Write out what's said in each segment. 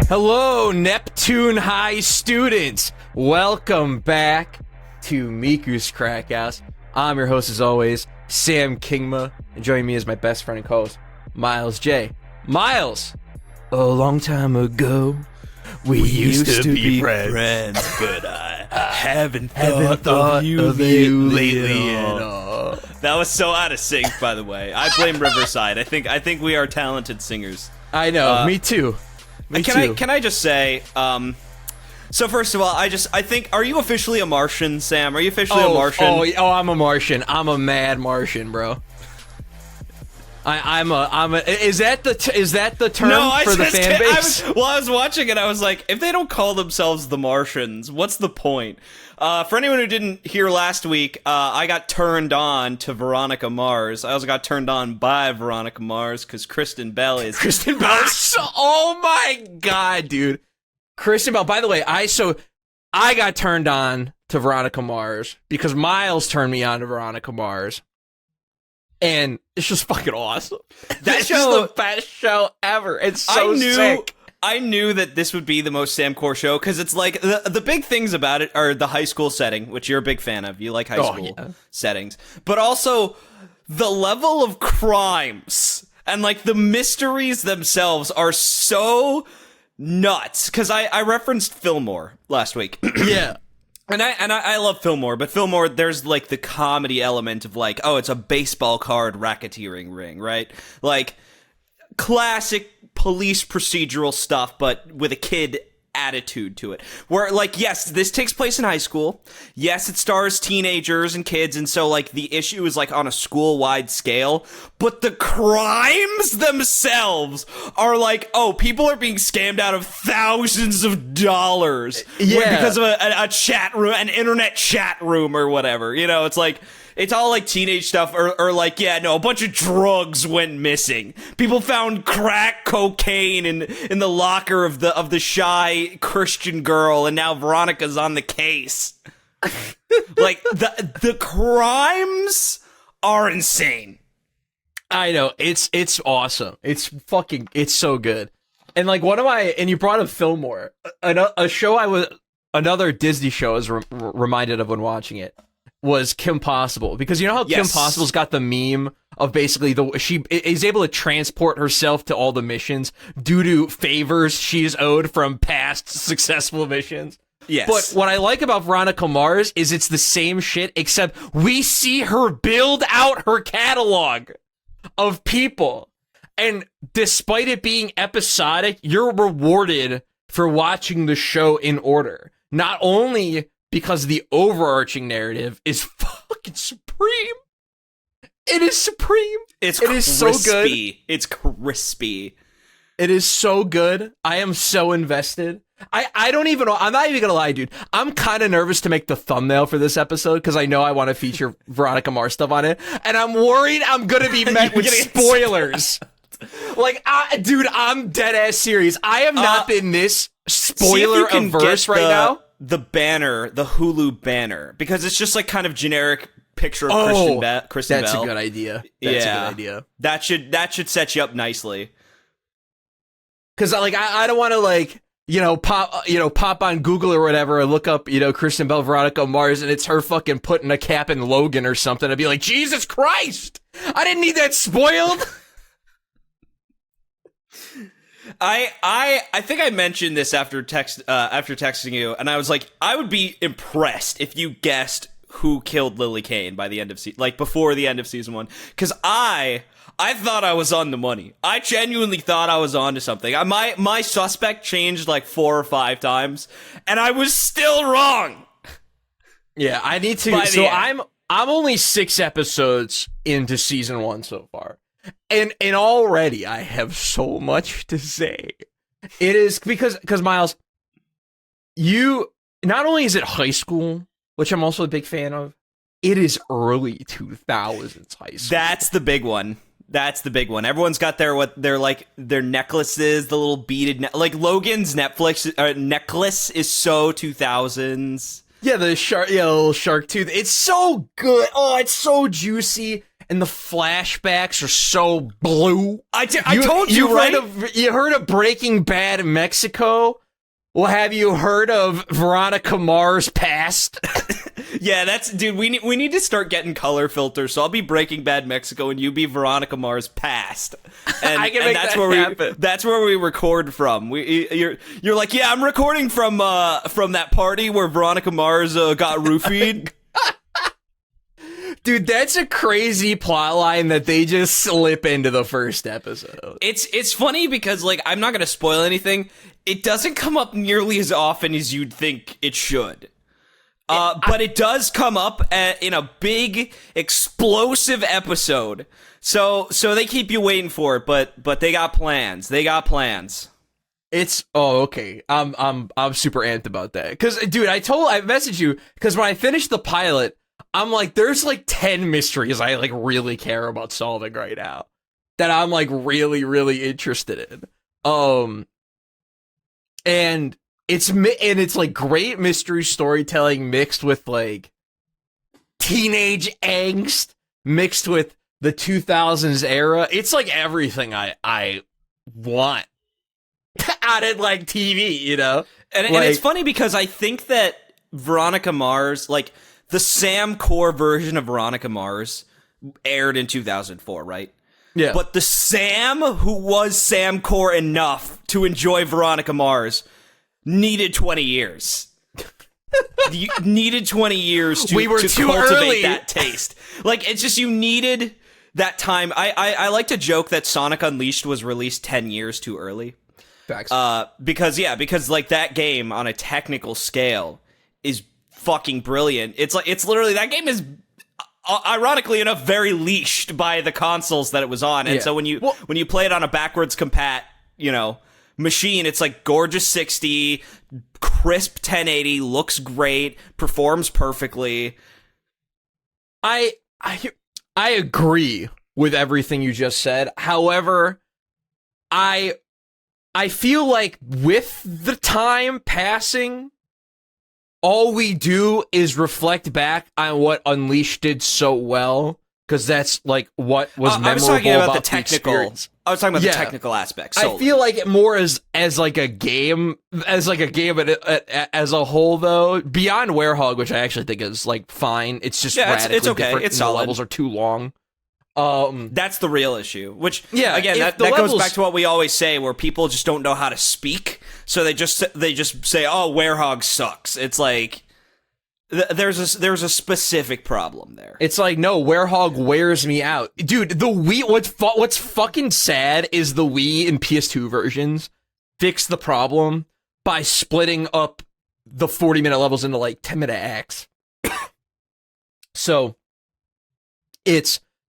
Hello, Neptune High students. Welcome back to Miku's Crackhouse. I'm your host, as always, Sam Kingma, and joining me is my best friend and co-host, Myles J. Myles, a long time ago, we used to be friends, but I haven't thought of you lately at all. That was so out of sync, by the way. I blame Riverside. I think we are talented singers. I know, me too. Can I just say, so first of all, I think, are you officially a Martian, Sam? Are you officially a Martian? Oh, I'm a Martian. I'm a mad Martian, bro. Is that the term for the fan base? I was watching it, I was like, if they don't call themselves the Martians, what's the point? For anyone who didn't hear last week, I got turned on to Veronica Mars. I also got turned on by Veronica Mars because Kristen Bell is... Kristen Bell is oh my god, dude. Kristen Bell, by the way, I got turned on to Veronica Mars because Myles turned me on to Veronica Mars. And it's just fucking awesome. That's just the best show ever. It's so sick. I knew that this would be the most Sam Core show because it's like the big things about it are the high school setting, which you're a big fan of. You like high school settings, but also the level of crimes and like the mysteries themselves are so nuts. Because I referenced Fillmore last week. Yeah. And I love Fillmore, but Fillmore, there's like the comedy element of like, oh, it's a baseball card racketeering ring, right? Like classic police procedural stuff, but with a kid attitude to it. Where like, yes, this takes place in high school. Yes, it stars teenagers and kids, and so like the issue is like on a school-wide scale, but the crimes themselves are like, oh, people are being scammed out of thousands of dollars because of a chat room, an internet chat room or whatever. You know, it's like, it's all like teenage stuff or like, yeah, no, a bunch of drugs went missing. People found crack cocaine in the locker of the shy Christian girl, and now Veronica's on the case. Like the crimes are insane. I know, it's awesome. It's so good. And like and you brought up Fillmore, another Disney show I was reminded of when watching it was Kim Possible, because you know how Kim Possible's got the meme of basically she is able to transport herself to all the missions due to favors she's owed from past successful missions. Yes. But what I like about Veronica Mars is it's the same shit, except we see her build out her catalog of people. And despite it being episodic, you're rewarded for watching the show in order. Not only because the overarching narrative is fucking supreme. It is supreme. It is so good. It's crispy. It is so good. I am so invested. I don't even know. I'm not even gonna lie, dude. I'm kind of nervous to make the thumbnail for this episode because I know I want to feature Veronica Mars stuff on it, and I'm worried I'm gonna be met with spoilers. Like, dude, I'm dead ass serious. I have not been this spoiler averse right now. The banner, the Hulu banner, because it's just like kind of generic picture of Kristen Bell. That's a good idea. That's a good idea. That should set you up nicely. Because like I don't want to like pop on Google or whatever and look up Kristen Bell, Veronica Mars, and it's her fucking putting a cap in Logan or something. I'd be like, Jesus Christ! I didn't need that spoiled. I think I mentioned this after texting you, and I was like, I would be impressed if you guessed who killed Lily Kane by the end of before the end of season 1, because I thought I was on the money. I genuinely thought I was on to something. My suspect changed like 4 or 5 times, and I was still wrong. Yeah, I need to. So I'm only 6 episodes into season 1 so far. And already I have so much to say. It is because Myles, you not only is it high school, which I'm also a big fan of, it is early 2000s high school. That's the big one. Everyone's got their necklaces, the little beaded like Logan's necklace is so 2000s. Yeah, the little shark tooth. It's so good. Oh, it's so juicy. and the flashbacks are so blue. I told you, right? You heard of Breaking Bad Mexico? Well, have you heard of Veronica Mars Past? Yeah, dude. We need to start getting color filters. So I'll be Breaking Bad Mexico, and you be Veronica Mars Past. And, I can make that's that where happen. That's where we record from. You're like, yeah, I'm recording from that party where Veronica Mars got roofied. Dude, that's a crazy plotline that they just slip into the first episode. It's funny because, like, I'm not gonna spoil anything. It doesn't come up nearly as often as you'd think it should. But it does come up in a big, explosive episode. So they keep you waiting for it, but they got plans. Okay. I'm super amped about that. Cause dude, I messaged you because when I finished the pilot, I'm like, there's like 10 mysteries I like really care about solving right now that I'm like really, really interested in. And it's like great mystery storytelling mixed with like teenage angst mixed with the 2000s era. It's like everything I want out of like TV, you know? And it's funny because I think that Veronica Mars, like the Sam Core version of Veronica Mars aired in 2004, right? Yeah. But the Sam who was Sam Core enough to enjoy Veronica Mars needed 20 years. You needed 20 years to cultivate early. that taste. Like, it's just, you needed that time. I like to joke that Sonic Unleashed was released 10 years too early. Facts. Because like that game on a technical scale is fucking brilliant. It's literally, that game is ironically enough very leashed by the consoles that it was on. And so when you play it on a backwards compat, machine, it's like gorgeous 60, crisp 1080, looks great, performs perfectly. I agree with everything you just said. However, I feel like with the time passing, all we do is reflect back on what Unleashed did so well, because that's like what was memorable. I was talking about the technical. I was talking about the technical aspects. I feel like it more as like a game, as a whole, though. Beyond Werehog, which I actually think is like fine. It's just radically it's okay. different. It's and solid. The levels are too long. That's the real issue. Which, again, that goes back to what we always say, where people just don't know how to speak, so they just say, "Oh, Werehog sucks." It's like there's a specific problem there. It's like, no, Werehog wears me out, dude. The Wii. What's fucking sad is the Wii and PS2 versions fix the problem by splitting up the 40-minute levels into like 10-minute acts. So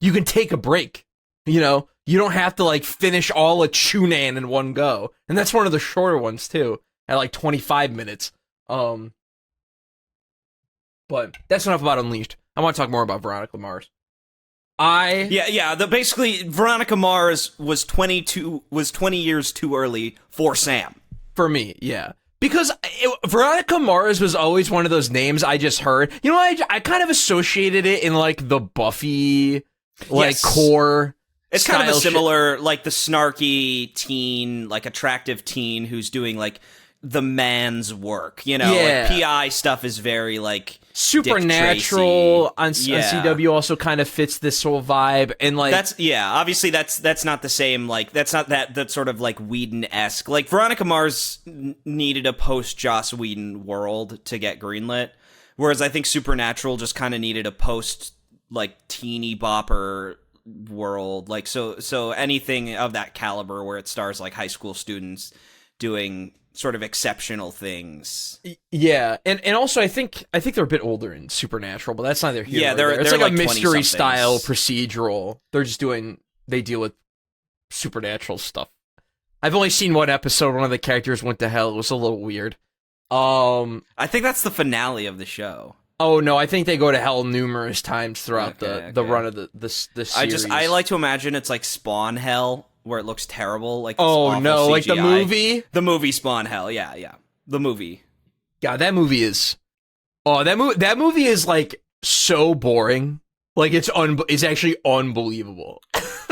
you can take a break, you don't have to like finish all a Chunan in one go. And that's one of the shorter ones too, at like 25 minutes. But that's enough about Unleashed. I want to talk more about Veronica Mars. Basically Veronica Mars was 20 years too early for Sam. For me, yeah. Because Veronica Mars was always one of those names I just heard. I kind of associated it in like the Buffy core. It's kind of a similar, like the snarky teen, like attractive teen who's doing like the man's work. Like PI stuff is very like Supernatural on CW also kind of fits this whole vibe, and like obviously that's not the same, like that's not that sort of like Whedon-esque. Like Veronica Mars needed a post Joss Whedon world to get greenlit, whereas I think Supernatural just kind of needed a post like teeny bopper world, like so anything of that caliber where it stars like high school students doing sort of exceptional things. Yeah, and also I think they're a bit older in Supernatural, but that's neither here. Yeah, they're it's like a mystery 20-somethings. style procedural. They deal with supernatural stuff. I've only seen one episode. One of the characters went to hell. It was a little weird. I think that's the finale of the show. Oh no, I think they go to hell numerous times throughout the run of the series. I like to imagine it's like Spawn Hell, where it looks terrible. Like like the movie, Spawn Hell. Yeah, the movie. God, that movie is. Oh, that movie is like so boring. Like it's actually unbelievable.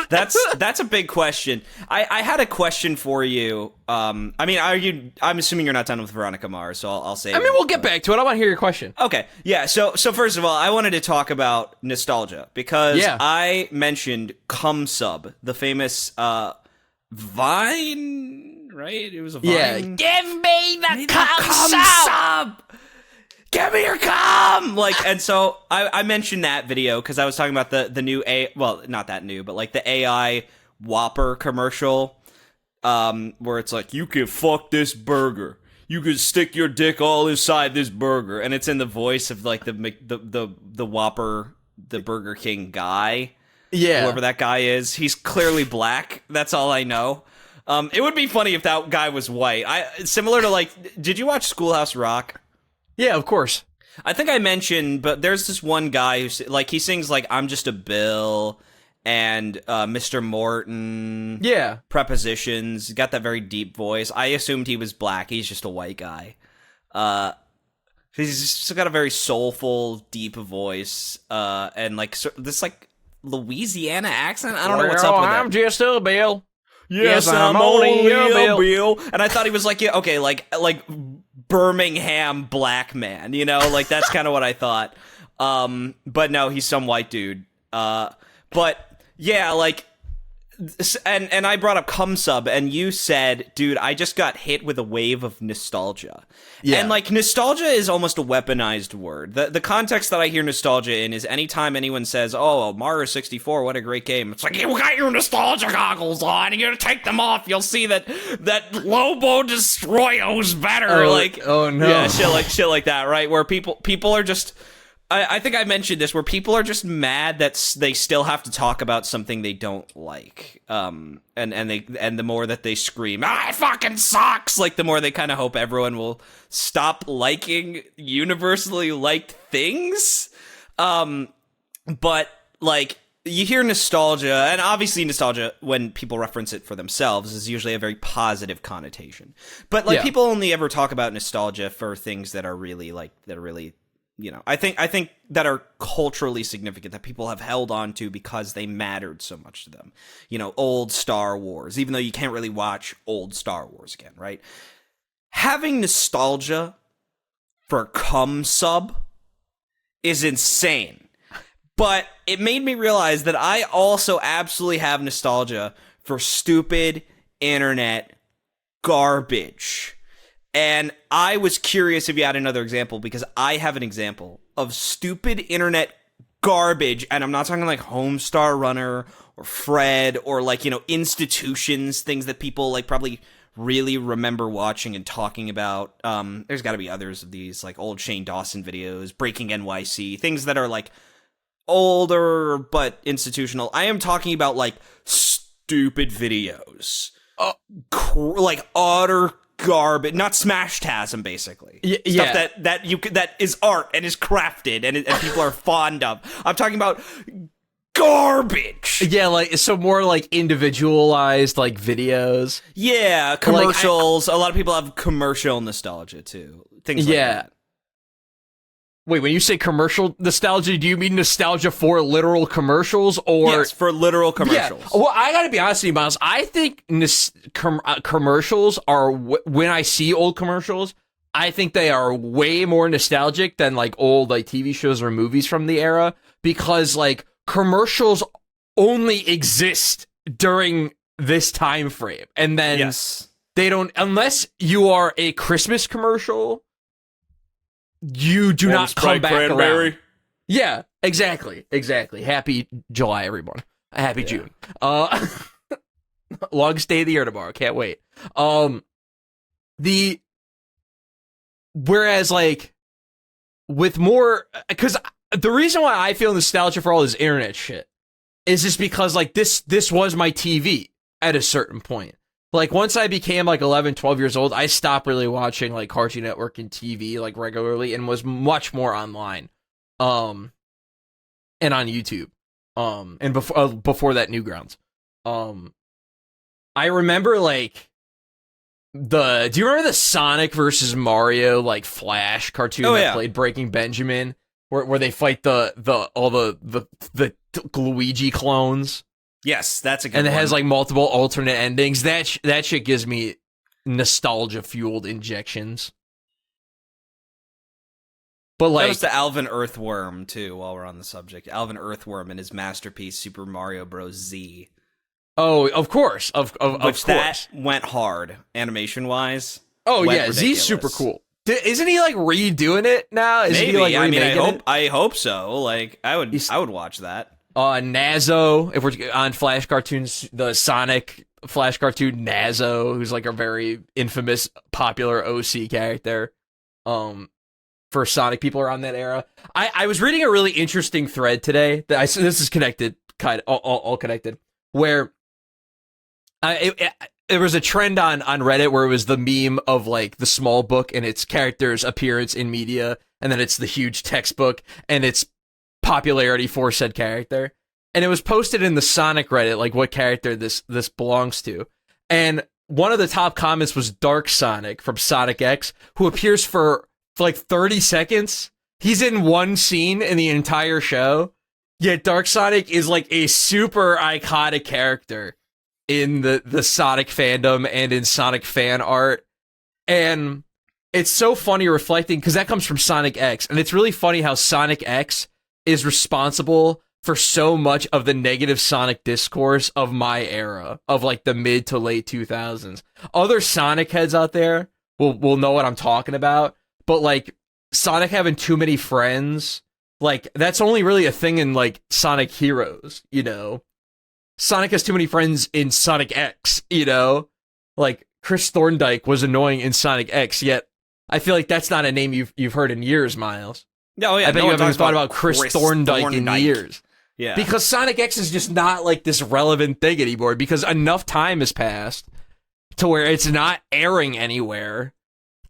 That's a big question. I had a question for you. I'm assuming you're not done with Veronica Mars, so I'll say. I mean, we'll get back to it. I want to hear your question. Okay, yeah. So first of all, I wanted to talk about nostalgia because Yeah. I mentioned Cum Sub, the famous Vine, right? It was a Vine. Yeah. Give me the cum sub. Give me your cum! And so I mentioned that video because I was talking about the new not that new, but like the AI Whopper commercial, where it's like, you can fuck this burger. You can stick your dick all inside this burger, and it's in the voice of like the Whopper, the Burger King guy. Yeah. Whoever that guy is. He's clearly black. That's all I know. It would be funny if that guy was white. Similar to did you watch Schoolhouse Rock? Yeah, of course. I think I mentioned, but there's this one guy who's he sings I'm just a Bill and Mr. Morton. Yeah. Prepositions. He's got that very deep voice. I assumed he was black. He's just a white guy. He's just got a very soulful, deep voice. And this Louisiana accent. I don't know what's up with that. I'm just a Bill. Yes, I'm only a Bill. And I thought he was like Birmingham black man, that's kind of what I thought. But no, he's some white dude. But yeah, and I brought up Cum Sub, and you said, dude, I just got hit with a wave of nostalgia. Yeah. And nostalgia is almost a weaponized word. The context that I hear nostalgia in is anytime anyone says, oh, Mario 64, what a great game. It's like, you got your nostalgia goggles on, and you're gonna take them off. You'll see that Lobo Destroyo's better. Oh no. Yeah, shit like that, right? Where people are just, I think I mentioned this, where people are just mad that they still have to talk about something they don't like. And the more that they scream, it fucking sucks, the more they kind of hope everyone will stop liking universally liked things. But you hear nostalgia, and obviously nostalgia, when people reference it for themselves, is usually a very positive connotation. But people only ever talk about nostalgia for things that are really I think that are culturally significant, that people have held on to because they mattered so much to them. Old Star Wars, even though you can't really watch old Star Wars again, right? Having nostalgia for Cum Sub is insane. But it made me realize that I also absolutely have nostalgia for stupid internet garbage. And I was curious if you had another example, because I have an example of stupid internet garbage, and I'm not talking Homestar Runner or Fred or institutions, things that people probably really remember watching and talking about. There's got to be others of these, old Shane Dawson videos, Breaking NYC, things that are older but institutional. I am talking about stupid videos, utter garbage, not Smash-tasm, basically. Yeah. Stuff that is art and is crafted and people are fond of. I'm talking about garbage. Yeah, so more individualized videos. Yeah, commercials. A lot of people have commercial nostalgia too. Things like that. Wait, when you say commercial nostalgia, do you mean nostalgia for literal commercials, or yes, for literal commercials? Yeah. Well, I gotta be honest with you, Myles. I think commercials are when I see old commercials, I think they are way more nostalgic than old TV shows or movies from the era, because commercials only exist during this time frame, and then they don't, unless you are a Christmas commercial. You do not come back around. Yeah, exactly. Happy July, everyone. Happy June. Long stay of the year tomorrow. Can't wait. Whereas with more, because the reason why I feel nostalgia for all this internet shit is just because this was my TV at a certain point. Once I became 11, 12 years old, I stopped really watching Cartoon Network and TV regularly, and was much more online, and on YouTube, and before that, Newgrounds. I remember do you remember the Sonic versus Mario Flash cartoon that played Breaking Benjamin? where they fight all the Luigi clones, Yes, that's a good and it one. has like multiple alternate endings. That shit gives me nostalgia fueled injections. But That like, was the Alvin Earthworm too. While we're on the subject, Alvin Earthworm and his masterpiece Super Mario Bros. Z. oh, of course, of course, that went hard animation wise. Oh yeah, Z's super cool. Isn't he like redoing it now? Is Maybe. he like I mean, remaking it? I hope so. Like, I would watch that. Nazo, if we're on Flash cartoons, the Sonic Flash cartoon Nazo, who's like a very infamous, popular OC character. For Sonic people around that era, I was reading a really interesting thread today. This is connected, kind of all connected, where there was a trend on Reddit where it was the meme of like the small book and its character's appearance in media, and then it's the huge textbook and its popularity for said character. And it was posted in the Sonic Reddit, like what character this belongs to. And one of the top comments was Dark Sonic from Sonic X, who appears for like 30 seconds. He's in one scene in the entire show. Yet Dark Sonic is like a super iconic character in the Sonic fandom and in Sonic fan art. And it's so funny reflecting, because that comes from Sonic X. And it's really funny how Sonic X is responsible for so much of the negative Sonic discourse of my era, of like the mid to late 2000s. Other Sonic heads out there will know what I'm talking about. But like Sonic having too many friends, like that's only really a thing in like Sonic Heroes, you know? Sonic has too many friends in Sonic X, you know? Like Chris Thorndike was annoying in Sonic X, yet I feel like that's not a name you've heard in years, Miles. Oh yeah, I bet you haven't thought about Chris Thorndike in years. Yeah. Because Sonic X is just not like this relevant thing anymore, because enough time has passed to where it's not airing anywhere.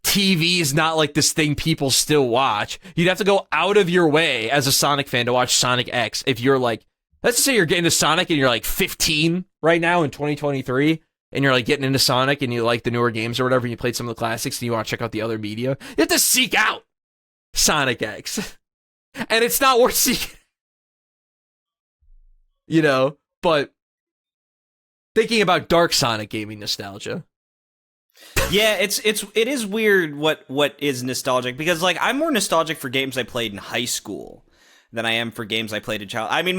TV is not like this thing people still watch. You'd have to go out of your way as a Sonic fan to watch Sonic X if you're like, let's just say you're getting into Sonic and you're like 15 right now in 2023, and you're like getting into Sonic and you like the newer games or whatever, and you played some of the classics and you want to check out the other media. You have to seek out Sonic X. And it's not worth seeking. You know, but thinking about Dark Sonic gaming nostalgia. Yeah, it is weird what is nostalgic, because like I'm more nostalgic for games I played in high school than I am for games I played in child. I mean,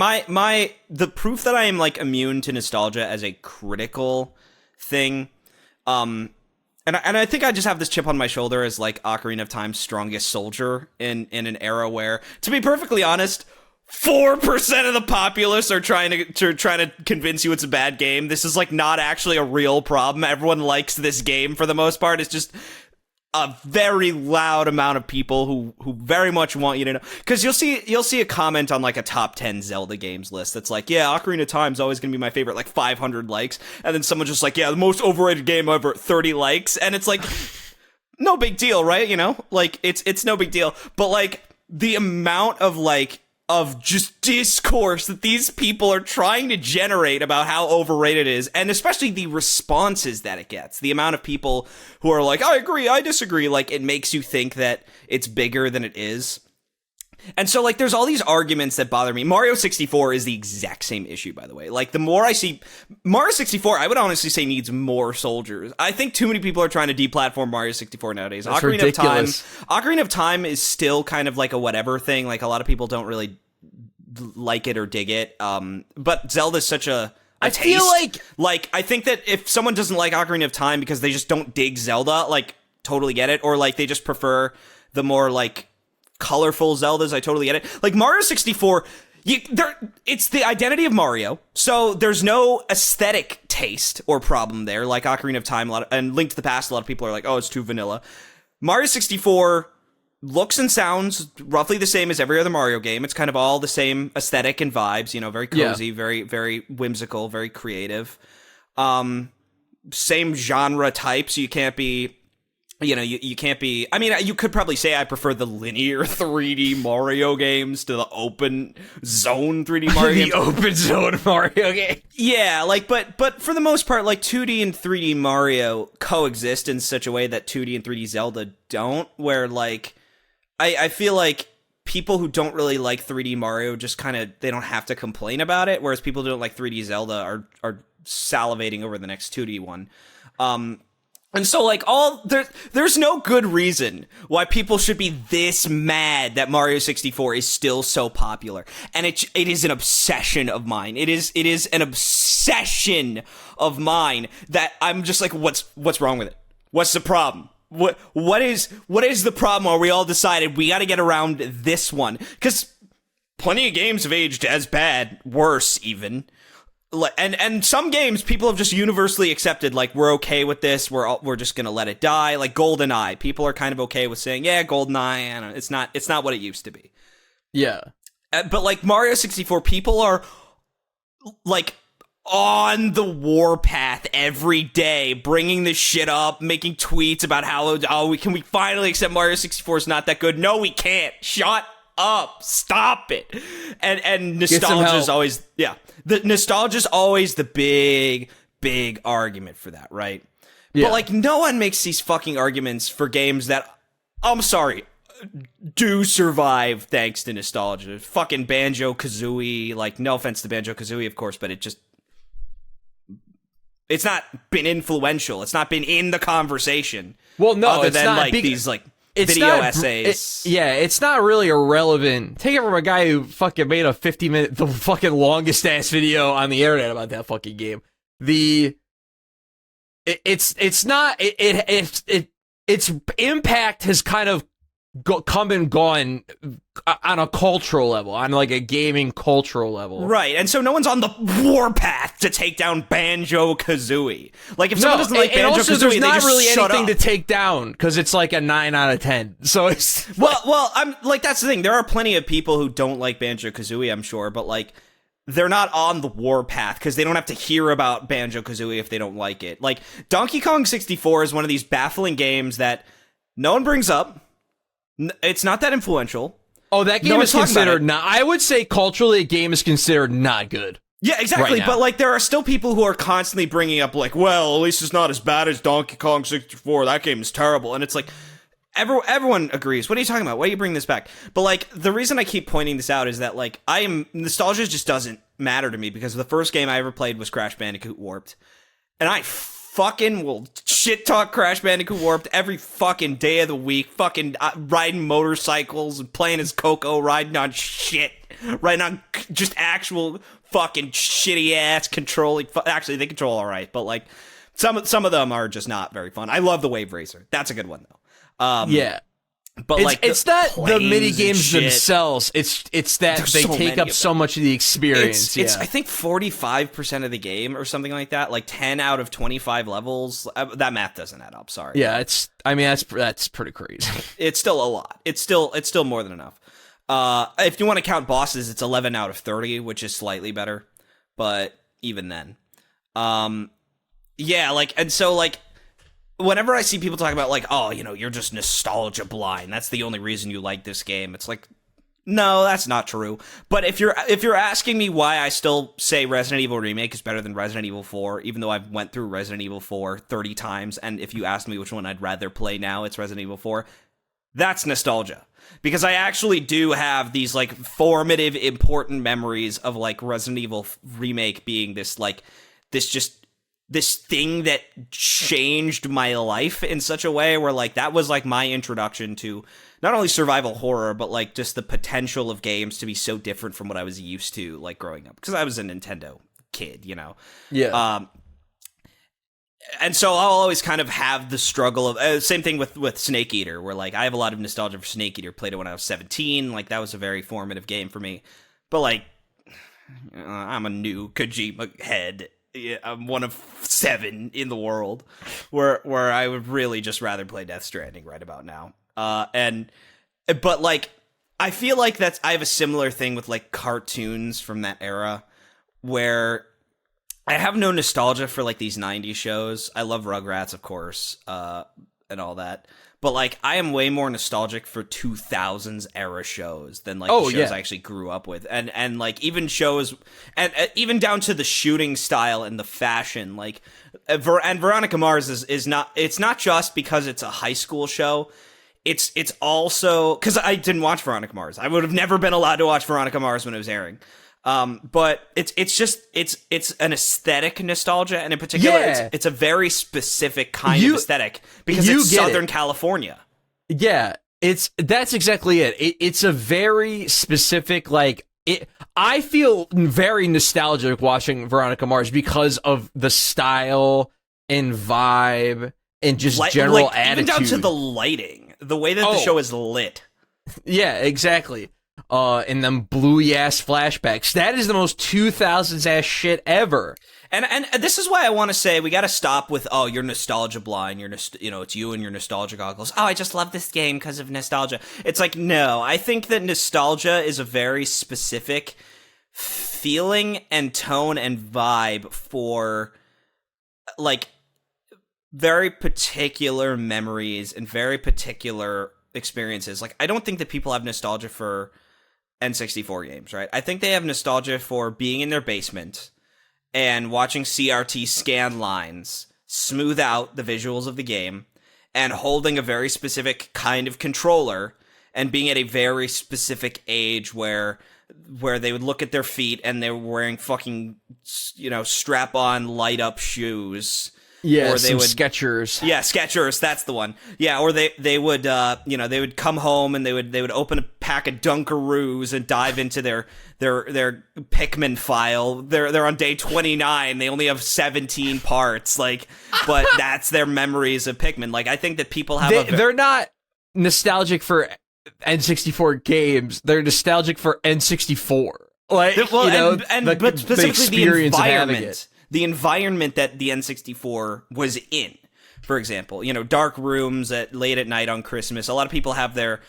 the proof that I am like immune to nostalgia as a critical thing, and I think I just have this chip on my shoulder as like Ocarina of Time's strongest soldier in an era where, to be perfectly honest, 4% of the populace are trying to convince you it's a bad game. This is like not actually a real problem. Everyone likes this game for the most part. It's just a very loud amount of people who very much want you to know. Because you'll see a comment on like a top 10 Zelda games list that's like, yeah, Ocarina of Time's always gonna be my favorite, like 500 likes, and then someone's just like, yeah, the most overrated game ever, 30 likes, and it's like, no big deal, right? You know, like it's no big deal, but like the amount of just discourse that these people are trying to generate about how overrated it is, and especially the responses that it gets. The amount of people who are like, I agree, I disagree, like, it makes you think that it's bigger than it is. And so, like, there's all these arguments that bother me. Mario 64 is the exact same issue, by the way. Like, the more I see Mario 64, I would honestly say needs more soldiers. I think too many people are trying to deplatform Mario 64 nowadays. That's ridiculous. Ocarina of Time is still kind of like a whatever thing. Like, a lot of people don't really like it or dig it. But Zelda's such a I taste. feel like, I think that if someone doesn't like Ocarina of Time because they just don't dig Zelda, like, totally get it. Or, like, they just prefer the more, like, colorful Zeldas, I totally get it. Like Mario 64, it's the identity of Mario, so there's no aesthetic taste or problem there. Like Ocarina of Time, and Link to the Past, a lot of people are like, oh, it's too vanilla. Mario 64 looks and sounds roughly the same as every other Mario game. It's kind of all the same aesthetic and vibes, you know, very cozy, very, very whimsical, very creative. Same genre type, so you can't be... You know, you can't be... I mean, you could probably say I prefer the linear 3D Mario games to the open zone 3D Mario games. The open zone Mario game. Yeah, like, but for the most part, like, 2D and 3D Mario coexist in such a way that 2D and 3D Zelda don't, where, like, I feel like people who don't really like 3D Mario just kind of, they don't have to complain about it, whereas people who don't like 3D Zelda are salivating over the next 2D one. And so, like, there's no good reason why people should be this mad that Mario 64 is still so popular. And it is an obsession of mine. It is an obsession of mine that I'm just like, what's wrong with it? What's the problem? What is the problem? Are we all decided we got to get around this one? Because plenty of games have aged as bad, worse even. And some games people have just universally accepted, like, we're okay with this, we're just gonna let it die. Like GoldenEye, people are kind of okay with saying, yeah, GoldenEye, I don't know, it's not what it used to be. Yeah. But like Mario 64, people are like on the warpath every day, bringing this shit up, making tweets about how we finally accept Mario 64 is not that good. No, we can't. Shut up, stop it. And nostalgia is always, the nostalgia is always the big argument for that, right? But like, no one makes these fucking arguments for games that, I'm sorry, do survive thanks to nostalgia. Fucking Banjo-Kazooie, like, no offense to Banjo-Kazooie, of course, but it's not been influential. It's not been in the conversation. Well, no, other it's than not like these like video essays. It's not really irrelevant. Take it from a guy who fucking made a 50-minute, the fucking longest ass video on the internet about that fucking game. Its impact has kind of come and gone on a cultural level, on like a gaming cultural level. Right, and so no one's on the warpath to take down Banjo-Kazooie. Like, if someone doesn't like Banjo-Kazooie, there's not really shut anything up. to take down, because it's like a 9 out of 10. So it's... Well, I'm like, that's the thing. There are plenty of people who don't like Banjo-Kazooie, I'm sure, but like, they're not on the warpath because they don't have to hear about Banjo-Kazooie if they don't like it. Like, Donkey Kong 64 is one of these baffling games that no one brings up. It's not that influential. Oh, that game is considered not... I would say culturally a game is considered not good. Yeah, exactly. Right, but like, there are still people who are constantly bringing up like, well, at least it's not as bad as Donkey Kong 64. That game is terrible. And it's like, everyone agrees. What are you talking about? Why do you bring this back? But like, the reason I keep pointing this out is that like, nostalgia just doesn't matter to me, because the first game I ever played was Crash Bandicoot Warped. And I fucking will shit talk Crash Bandicoot Warped every fucking day of the week, fucking riding motorcycles and playing as Coco, riding on shit, riding on just actual fucking shitty ass controlling. Actually, they control all right, but like some of them are just not very fun. I love the Wave Racer. That's a good one though. Yeah. But like, it's not the mini games themselves. It's that There's they so take up so much of the experience. It's I think 45% of the game or something like that. Like 10 out of 25 levels. That math doesn't add up. Sorry. Yeah, that's pretty crazy. It's still a lot. It's still more than enough. If you want to count bosses, it's 11 out of 30, which is slightly better. But even then, yeah. Like, and so like, whenever I see people talk about like, oh, you know, you're just nostalgia blind, that's the only reason you like this game, it's like, no, that's not true. But if you're asking me why I still say Resident Evil Remake is better than Resident Evil 4, even though I've went through Resident Evil 4 30 times, and if you asked me which one I'd rather play now, it's Resident Evil 4, that's nostalgia. Because I actually do have these like formative, important memories of like Resident Evil Remake being this like, this thing that changed my life in such a way where like that was like my introduction to not only survival horror, but like just the potential of games to be so different from what I was used to like growing up, because I was a Nintendo kid, you know. Yeah. And so I'll always kind of have the struggle of same thing with Snake Eater, where like I have a lot of nostalgia for Snake Eater. Played it when I was 17, like that was a very formative game for me. But like I'm a new Kojima head. I'm one of 7 in the world where I would really just rather play Death Stranding right about now. But like, I feel like I have a similar thing with like cartoons from that era where I have no nostalgia for like these 90s shows. I love Rugrats, of course, and all that. But like, I am way more nostalgic for 2000s era shows than like the shows I actually grew up with, and like even shows, and even down to the shooting style and the fashion. Like, and Veronica Mars is not. It's not just because it's a high school show. it's also because I didn't watch Veronica Mars. I would have never been allowed to watch Veronica Mars when it was airing. But it's an aesthetic nostalgia, and in particular, it's a very specific kind of aesthetic because it's Southern California. Yeah, that's exactly it. It's a very specific, like, I feel very nostalgic watching Veronica Mars because of the style and vibe and just general attitude. Even down to the lighting, the way that the show is lit. Yeah, exactly. And them bluey ass flashbacks. That is the most 2000s ass shit ever. And this is why I want to say we got to stop with, oh, you're nostalgia blind. It's you and your nostalgia goggles. Oh, I just love this game because of nostalgia. It's like, no, I think that nostalgia is a very specific feeling and tone and vibe for, like, very particular memories and very particular experiences. Like, I don't think that people have nostalgia for N64 games, right? I think they have nostalgia for being in their basement and watching CRT scan lines smooth out the visuals of the game and holding a very specific kind of controller and being at a very specific age where they would look at their feet and they were wearing fucking, strap-on light-up shoes. Yeah, or they would Skechers. Yeah, Skechers, that's the one. Yeah, or they would they would come home and they would open a pack of Dunkaroos and dive into their Pikmin file. They're on day 29. They only have 17 parts, but that's their memories of Pikmin. Like, I think that people have they're not nostalgic for N64 games. They're nostalgic for N64. Like, but specifically the experience of having it. The environment that the N64 was in, for example, dark rooms late at night on Christmas. A lot of people have their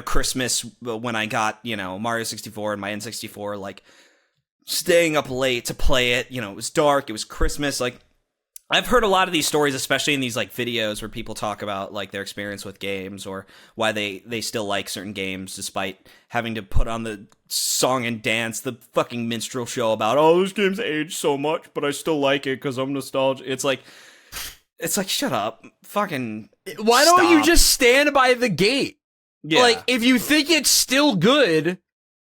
Christmas when I got, Mario 64 and my N64, like, staying up late to play it. It was dark. It was Christmas. Like, I've heard a lot of these stories, especially in these, like, videos where people talk about, like, their experience with games or why they still like certain games despite having to put on the song and dance, the fucking minstrel show about, oh, this game's aged so much, but I still like it because I'm nostalgic. It's like, shut up. Fucking Why stop. don't you just stand by the gate? Yeah. Like, if you think it's still good,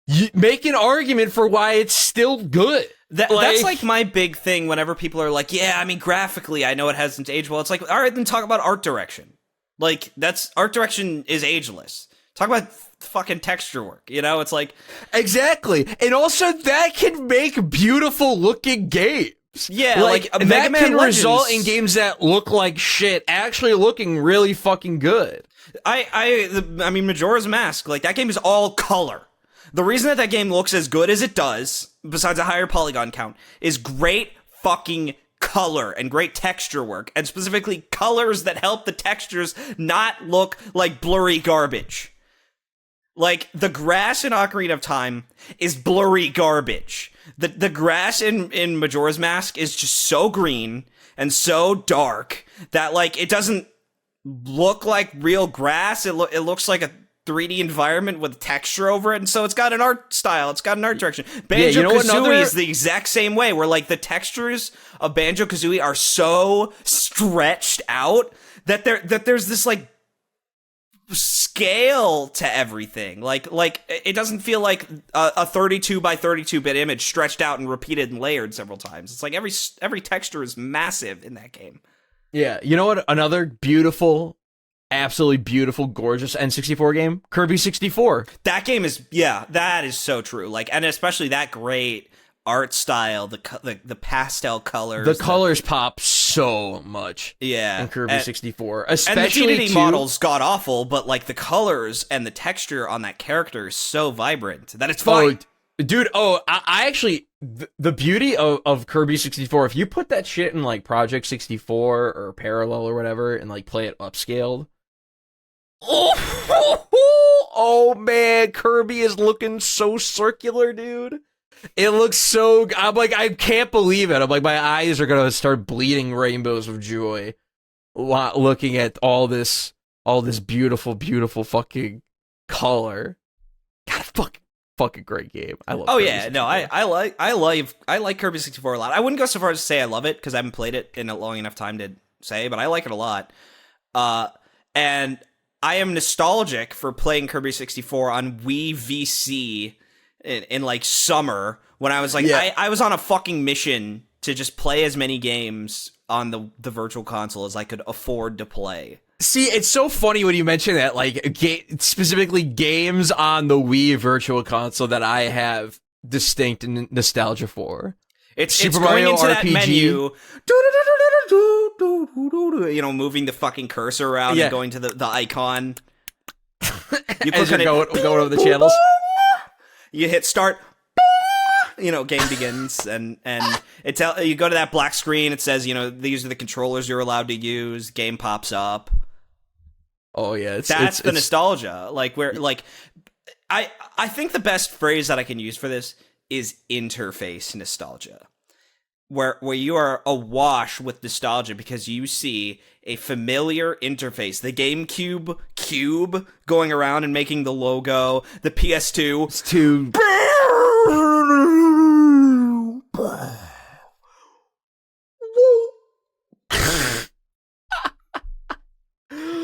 you make an argument for why it's still good. That's like my big thing whenever people are like, yeah, I mean, graphically, I know it hasn't aged well. It's like, all right, then talk about art direction. Like, art direction is ageless. Talk about fucking texture work, It's like... Exactly. And also, that can make beautiful looking games. Yeah, like that Mega Man can Legends result in games that look like shit actually looking really fucking good. I mean, Majora's Mask, like, that game is all color. The reason that game looks as good as it does, besides a higher polygon count, is great fucking color and great texture work, and specifically colors that help the textures not look like blurry garbage. Like, the grass in Ocarina of Time is blurry garbage. The grass in Majora's Mask is just so green and so dark that, like, it doesn't look like real grass. It looks like a 3D environment with texture over it, and so it's got an art style, it's got an art direction. Banjo-Kazooie is the exact same way, where, like, the textures of Banjo-Kazooie are so stretched out that there's this, like, scale to everything. Like it doesn't feel like a 32 by 32-bit image stretched out and repeated and layered several times. It's like every texture is massive in that game. Yeah, you know what? Another beautiful, absolutely beautiful, gorgeous N64 game, Kirby 64. That game is, that is so true. Like, and especially that great art style, the pastel colors. The colors pop so much. Yeah. In Kirby 64. Especially and the DDD model's god-awful, but, like, the colors and the texture on that character is so vibrant that it's fine. Dude, I actually, the beauty of Kirby 64, if you put that shit in, like, Project 64 or Parallel or whatever and, like, play it upscaled, oh man, Kirby is looking so circular, dude. It looks so... I'm like, I can't believe it. I'm like, my eyes are gonna start bleeding rainbows of joy looking at all this beautiful, beautiful fucking color. God, fucking great game. I love. Oh Kirby yeah, 64. no, I like Kirby 64 a lot. I wouldn't go so far as to say I love it because I haven't played it in a long enough time to say, but I like it a lot. And I am nostalgic for playing Kirby 64 on Wii VC in like summer when I was like, I was on a fucking mission to just play as many games on the virtual console as I could afford to play. See, it's so funny when you mention that, like, specifically games on the Wii Virtual Console that I have distinct nostalgia for. It's Super going Mario into RPG. that menu, you know, moving the fucking cursor around and going to the icon. You As you're going over the channels. You hit start. You know, game begins, and you go to that black screen. It says, you know, these are the controllers you're allowed to use. Game pops up. Oh yeah, That's the nostalgia. Like where, like, I think the best phrase that I can use for this is interface nostalgia, where you are awash with nostalgia because you see a familiar interface, the GameCube cube going around and making the logo, the PS2. It's too.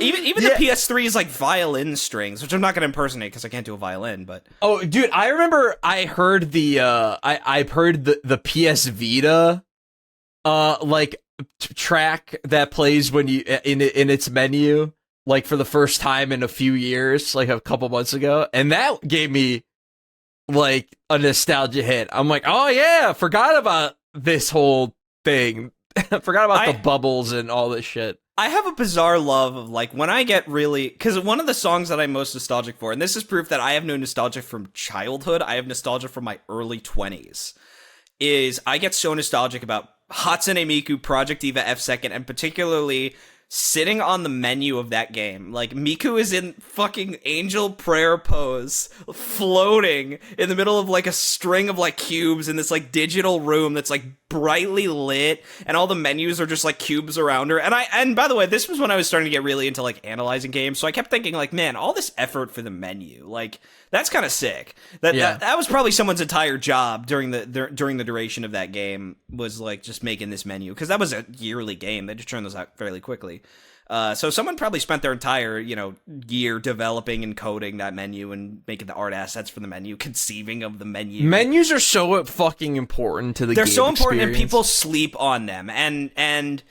Even the PS3 is like violin strings, which I'm not going to impersonate because I can't do a violin. But oh, dude, I remember I heard I've heard the PS Vita, track that plays when you in its menu, like for the first time in a few years, like a couple months ago, and that gave me like a nostalgia hit. I'm like, oh yeah, forgot about this whole thing. Forgot about the bubbles and all this shit. I have a bizarre love of, like, when I get really... Because one of the songs that I'm most nostalgic for, and this is proof that I have no nostalgia from childhood, I have nostalgia from my early 20s, is I get so nostalgic about Hatsune Miku, Project Diva F2nd, and particularly sitting on the menu of that game. Like, Miku is in fucking angel prayer pose, floating in the middle of, like, a string of, like, cubes in this, like, digital room that's, like, brightly lit, and all the menus are just, like, cubes around her. And by the way, this was when I was starting to get really into, like, analyzing games, so I kept thinking, like, man, all this effort for the menu, like, that's kind of sick. That was probably someone's entire job during the duration of that game, was, like, just making this menu, because that was a yearly game. They just turned those out fairly quickly. So someone probably spent their entire, year developing and coding that menu and making the art assets for the menu, conceiving of the menu. Menus are so fucking important to the game. They're so important, experience. and people sleep on them. And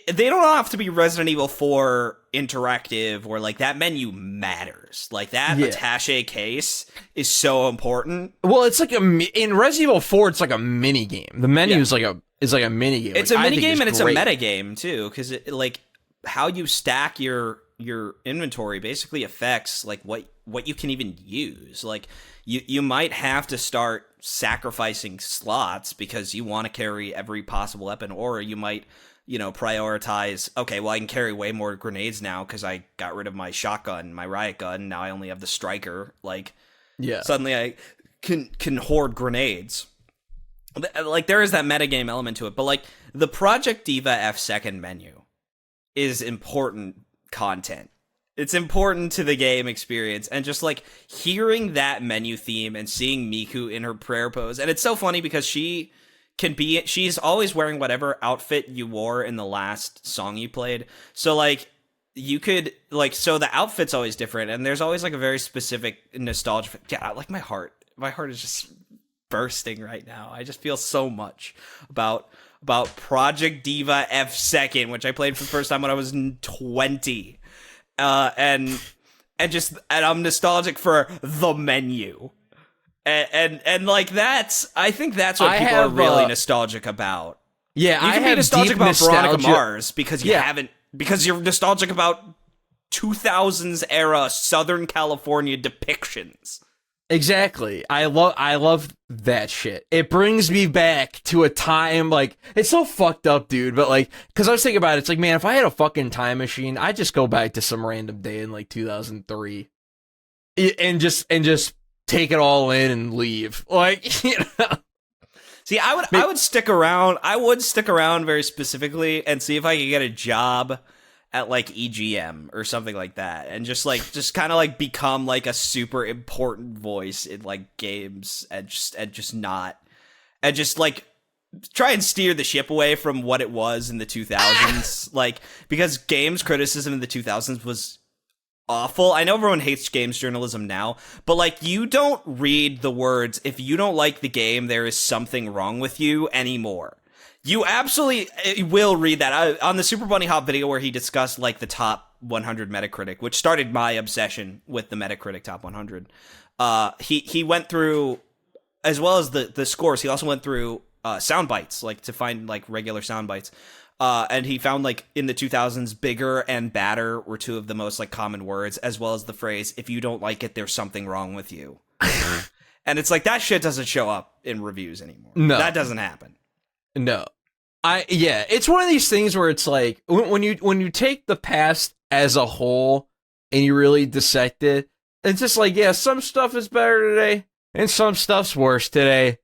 they don't have to be Resident Evil 4 interactive, or like that menu matters. Like that attaché case is so important. Well, it's like in Resident Evil 4, it's like a mini game. The menu is like a mini game. It's a mini game, and it's a meta game too, because like how you stack your inventory basically affects like what you can even use. Like you might have to start sacrificing slots because you want to carry every possible weapon, or you might prioritize, okay, well, I can carry way more grenades now because I got rid of my shotgun, my riot gun. Now I only have the striker. Like, suddenly I can hoard grenades. Like, there is that metagame element to it. But, like, the Project Diva F2nd menu is important content. It's important to the game experience. And just, like, hearing that menu theme and seeing Miku in her prayer pose. And it's so funny because she's always wearing whatever outfit you wore in the last song you played. So, like, you could, like, so the outfit's always different, and there's always, like, a very specific nostalgia. Yeah, like, my heart is just bursting right now. I just feel so much about Project Diva F2nd, which I played for the first time when I was 20. And I'm nostalgic for the menu. And like I think that's what people are really nostalgic about. Yeah, you can be nostalgic about Veronica Mars because because you're nostalgic about 2000s era Southern California depictions. Exactly. I love that shit. It brings me back to a time, like, it's so fucked up, dude, but like, because I was thinking about it, it's like, man, if I had a fucking time machine, I'd just go back to some random day in like 2003 and just take it all in and leave. Like, See, I would stick around. I would stick around very specifically and see if I could get a job at like EGM or something like that, and just kind of like become like a super important voice in like games, and just like try and steer the ship away from what it was in the 2000s. Like, because games criticism in the 2000s was awful. I know everyone hates games journalism now, but like you don't read the words, if you don't like the game, there is something wrong with you anymore. You absolutely will read that. On the Super Bunny Hop video where he discussed like the top 100 Metacritic, which started my obsession with the Metacritic top 100. He went through, as well as the scores, he also went through sound bites, like to find like regular sound bites. And he found like in the 2000s, bigger and badder were two of the most like common words, as well as the phrase, if you don't like it, there's something wrong with you. And it's like, that shit doesn't show up in reviews anymore. No. That doesn't happen. No. It's one of these things where it's like, when you take the past as a whole and you really dissect it, it's just like, yeah, some stuff is better today and some stuff's worse today.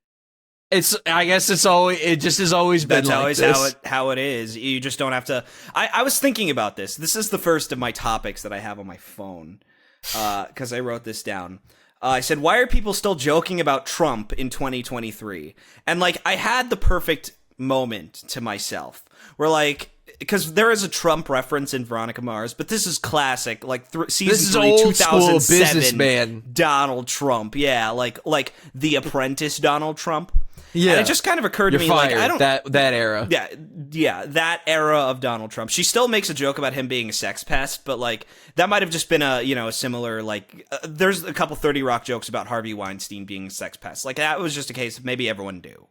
I guess it just has always been That's like always this. how it is. You just don't have to. I was thinking about this. This is the first of my topics that I have on my phone, because I wrote this down. I said, why are people still joking about Trump in 2023? And like, I had the perfect moment to myself where like, because there is a Trump reference in Veronica Mars, but this is classic, like season 3, 2007 businessman Donald Trump. Yeah, like The Apprentice Donald Trump. Yeah, and it just kind of occurred to me, fired. like, I don't that era. Yeah, that era of Donald Trump. She still makes a joke about him being a sex pest, but like that might have just been a similar like. There's a couple 30 Rock jokes about Harvey Weinstein being a sex pest. Like that was just a case of maybe everyone knew,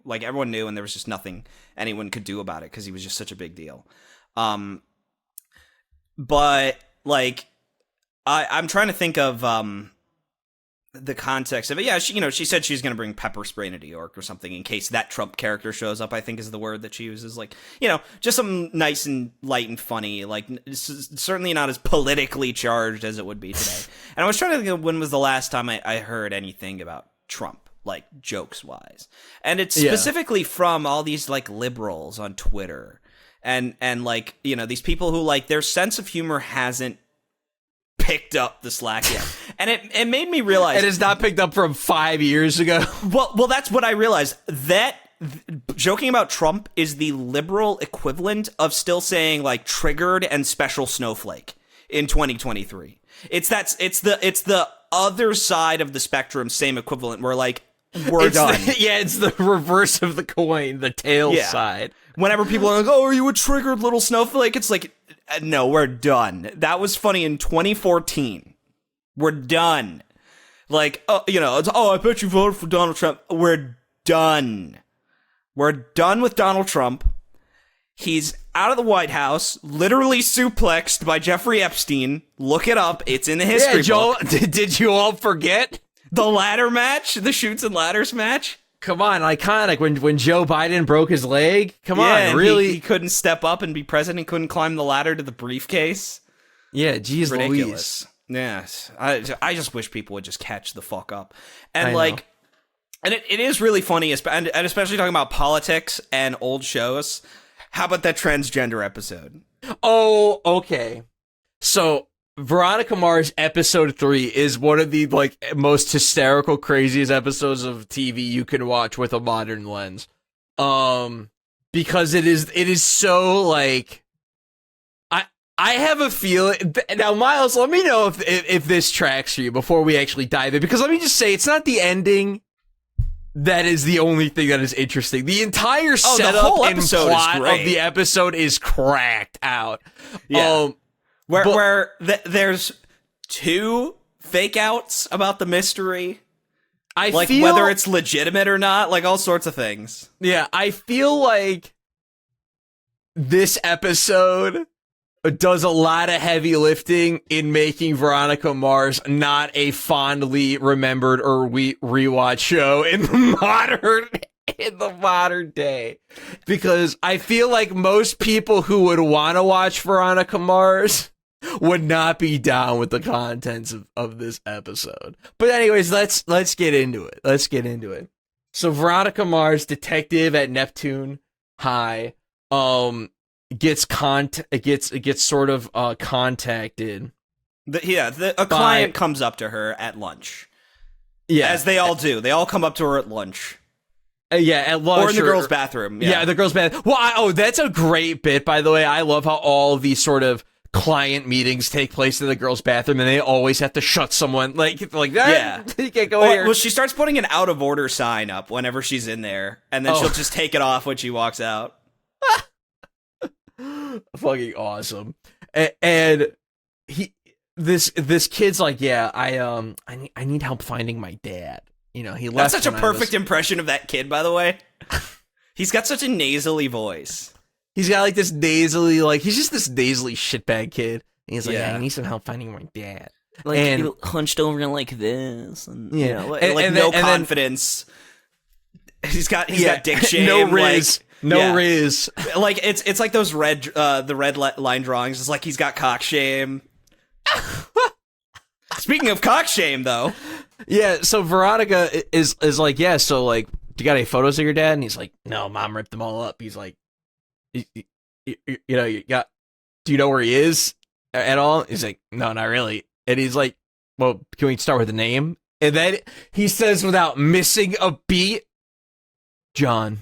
and there was just nothing anyone could do about it because he was just such a big deal. But like, I'm trying to think of the context of it. Yeah, she said she's going to bring pepper spray to New York or something in case that Trump character shows up, I think is the word that she uses. Like, just something nice and light and funny. Like, certainly not as politically charged as it would be today. And I was trying to think of when was the last time I heard anything about Trump, like, jokes-wise. And it's specifically from all these, like, liberals on Twitter. And like, these people who, like, their sense of humor hasn't picked up the slack yet. And it made me realize it is not picked up from 5 years ago. Well, that's what I realized. That joking about Trump is the liberal equivalent of still saying like triggered and special snowflake in 2023. It's the other side of the spectrum, same equivalent. Where like we're done. It's the reverse of the coin, the tail side. Whenever people are like, "Oh, are you a triggered little snowflake?" It's like, no, we're done. That was funny in 2014. We're done. Like, I bet you voted for Donald Trump. We're done. We're done with Donald Trump. He's out of the White House, literally suplexed by Jeffrey Epstein. Look it up. It's in the history book. Did you all forget? The ladder match? The Chutes and Ladders match? Come on, iconic. When Joe Biden broke his leg? Come on, really? He couldn't step up and be president, couldn't climb the ladder to the briefcase? Yeah, geez ridiculous. Louise. Yes. I just wish people would just catch the fuck up. And like, and it is really funny, and especially talking about politics and old shows. How about that transgender episode? Oh, okay. So, Veronica Mars episode 3 is one of the like most hysterical, craziest episodes of TV you can watch with a modern lens. Because it is so like I have a feeling now, Myles, let me know if this tracks for you before we actually dive in, because let me just say it's not the ending that is the only thing that is interesting. The entire setup and plot of the episode is cracked out. Yeah. There's 2 fake outs about the mystery. I feel whether it's legitimate or not, like all sorts of things. Yeah, I feel like this episode does a lot of heavy lifting in making Veronica Mars not a fondly remembered or rewatch show in the modern day, because I feel like most people who would want to watch Veronica Mars would not be down with the contents of this episode. But anyways, let's get into it. So Veronica Mars, detective at Neptune High, gets sort of contacted. A client comes up to her at lunch. Yeah, as they all do. They all come up to her at lunch. At lunch. Or in the girls' bathroom. Yeah, the girls' bathroom. Well, that's a great bit, by the way. I love how all of these sort of client meetings take place in the girls' bathroom, and they always have to shut someone Yeah. You can't go here. Well, she starts putting an out of order sign up whenever she's in there, and then she'll just take it off when she walks out. Fucking awesome. And this kid's like, yeah, I need help finding my dad. He left. That's such a perfect impression of that kid, by the way. He's got such a nasally voice. He's got like this nasally, he's just this nasally shitbag kid. And he's like, I need some help finding my dad. And hunched over like this, and no confidence. He's got dick shame, no riz, riz. Like it's like those red line drawings. It's like he's got cock shame. Speaking of cock shame, though, so Veronica is like, so like, do you got any photos of your dad? And he's like, no, mom ripped them all up. He's like, you got, do you know where he is at all? He's like, no, not really. And he's like, well, can we start with the name? And then he says, without missing a beat, John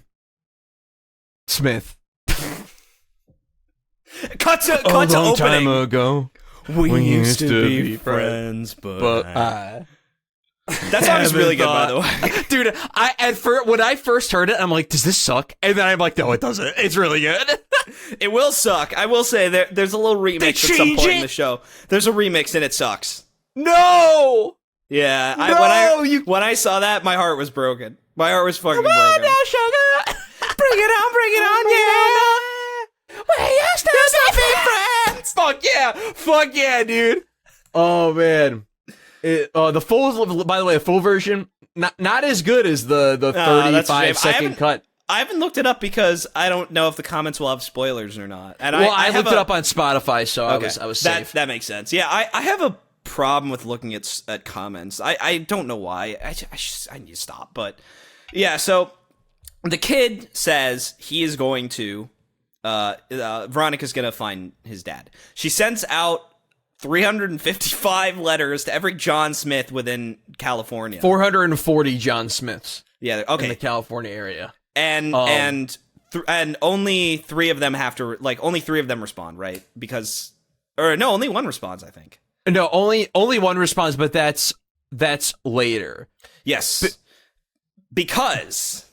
Smith. Cut to long opening. Time ago, we used to be friends, but that song is really good, by the way. Dude, when I first heard it, I'm like, does this suck? And then I'm like, no, it doesn't. It's really good. It will suck. I will say there's a little remix at some point in the show. There's a remix and it sucks. No! Yeah. No! When I saw that, my heart was broken. My heart was fucking broken. Come on now, sugar! Bring it on, yeah! We used to be friends! Fuck yeah, dude! Oh, man. The full, by the way, the full version, not as good as the 35-second cut. I haven't looked it up because I don't know if the comments will have spoilers or not. And I looked it up on Spotify, so I was safe. That makes sense. Yeah, I have a problem with looking at comments. I don't know why. I need to stop. But yeah, so the kid says he is going to. Veronica's going to find his dad. She sends out 355 letters to every John Smith within California. 440 John Smiths. Yeah, okay. In the California area. And only 3 of them only 3 of them respond, right? Only one responds, I think. No, only one responds, but that's later. Yes. Because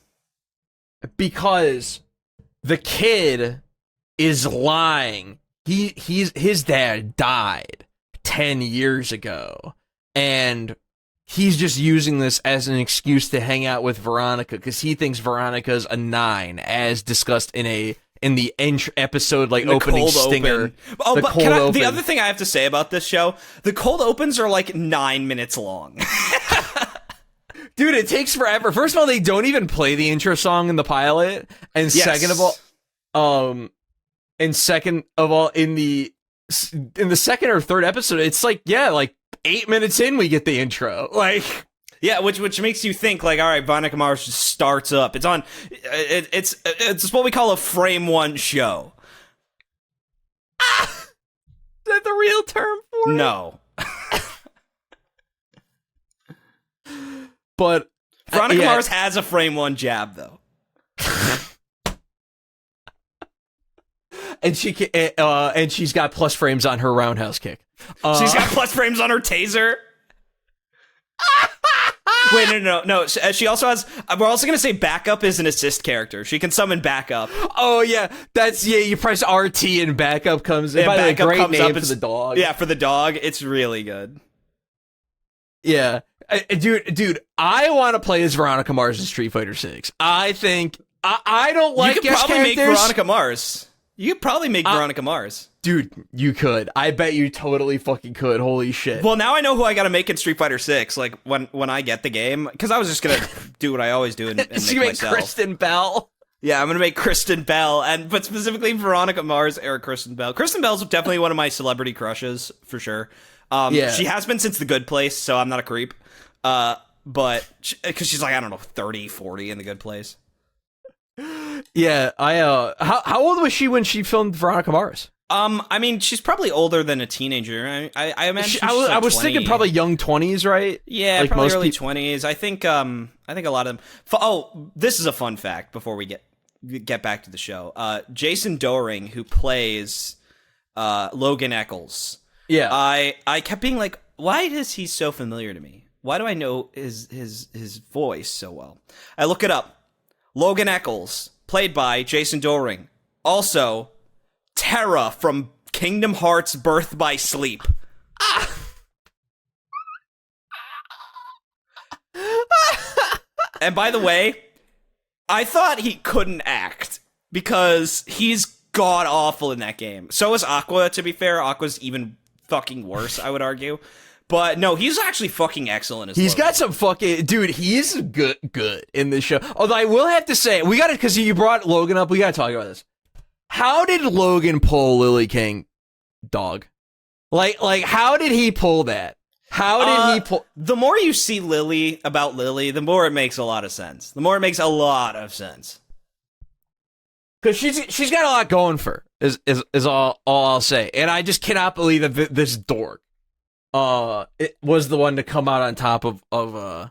the kid is lying. His dad died 10 years ago, and he's just using this as an excuse to hang out with Veronica because he thinks Veronica's a 9, as discussed in the episode, opening stinger. The other thing I have to say about this show, the cold opens are 9 minutes long. Dude, it takes forever. First of all, they don't even play the intro song in the pilot, and second of all, in the second or third episode, it's 8 minutes in we get the intro. Yeah, which makes you think all right, Veronica Mars just starts up. It's what we call a frame one show. Is that the real term for it? No. But Veronica Mars has a frame one jab though. And she's got plus frames on her roundhouse kick. She's got plus frames on her taser. Wait, no. She also has. We're also gonna say backup is an assist character. She can summon backup. Oh yeah, you press RT and backup comes in. Yeah, by the way, great comes name up for the dog. Yeah, for the dog, it's really good. Yeah, dude, I want to play as Veronica Mars in Street Fighter 6. I think I don't like. You could probably make Veronica Mars. You could probably make Veronica Mars. Dude, you could. I bet you totally fucking could. Holy shit. Well, now I know who I gotta make in Street Fighter 6, when I get the game. Because I was just gonna do what I always do and make myself. Kristen Bell. Yeah, I'm gonna make Kristen Bell, but specifically Veronica Mars or Kristen Bell. Kristen Bell's definitely one of my celebrity crushes, for sure. She has been since The Good Place, so I'm not a creep. But, because she's I don't know, 30, 40 in The Good Place. Yeah, how old was she when she filmed Veronica Mars? I mean, she's probably older than a teenager. I imagine. I was thinking probably young 20s, right? Yeah, probably most early 20s. I think a lot of them. Oh, this is a fun fact before we get back to the show. Jason Dohring, who plays Logan Eccles. Yeah. I kept being like, why is he so familiar to me? Why do I know his voice so well? I look it up. Logan Eccles, played by Jason Dohring. Also, Terra from Kingdom Hearts Birth by Sleep. And by the way, I thought he couldn't act because he's god-awful in that game. So is Aqua, to be fair. Aqua's even fucking worse, I would argue. But no, he's actually fucking excellent as He's Logan. got some fucking... Dude, he's good in this show. Although I will have to say, we got to... Because you brought Logan up, we got to talk about this. How did Logan pull Lily King, dog? Like, how did he pull that? How did he pull... The more you see about Lily, the more it makes a lot of sense. The more it makes a lot of sense. Because she's got a lot going for her, is all I'll say. And I just cannot believe that this dork it was the one to come out on top of the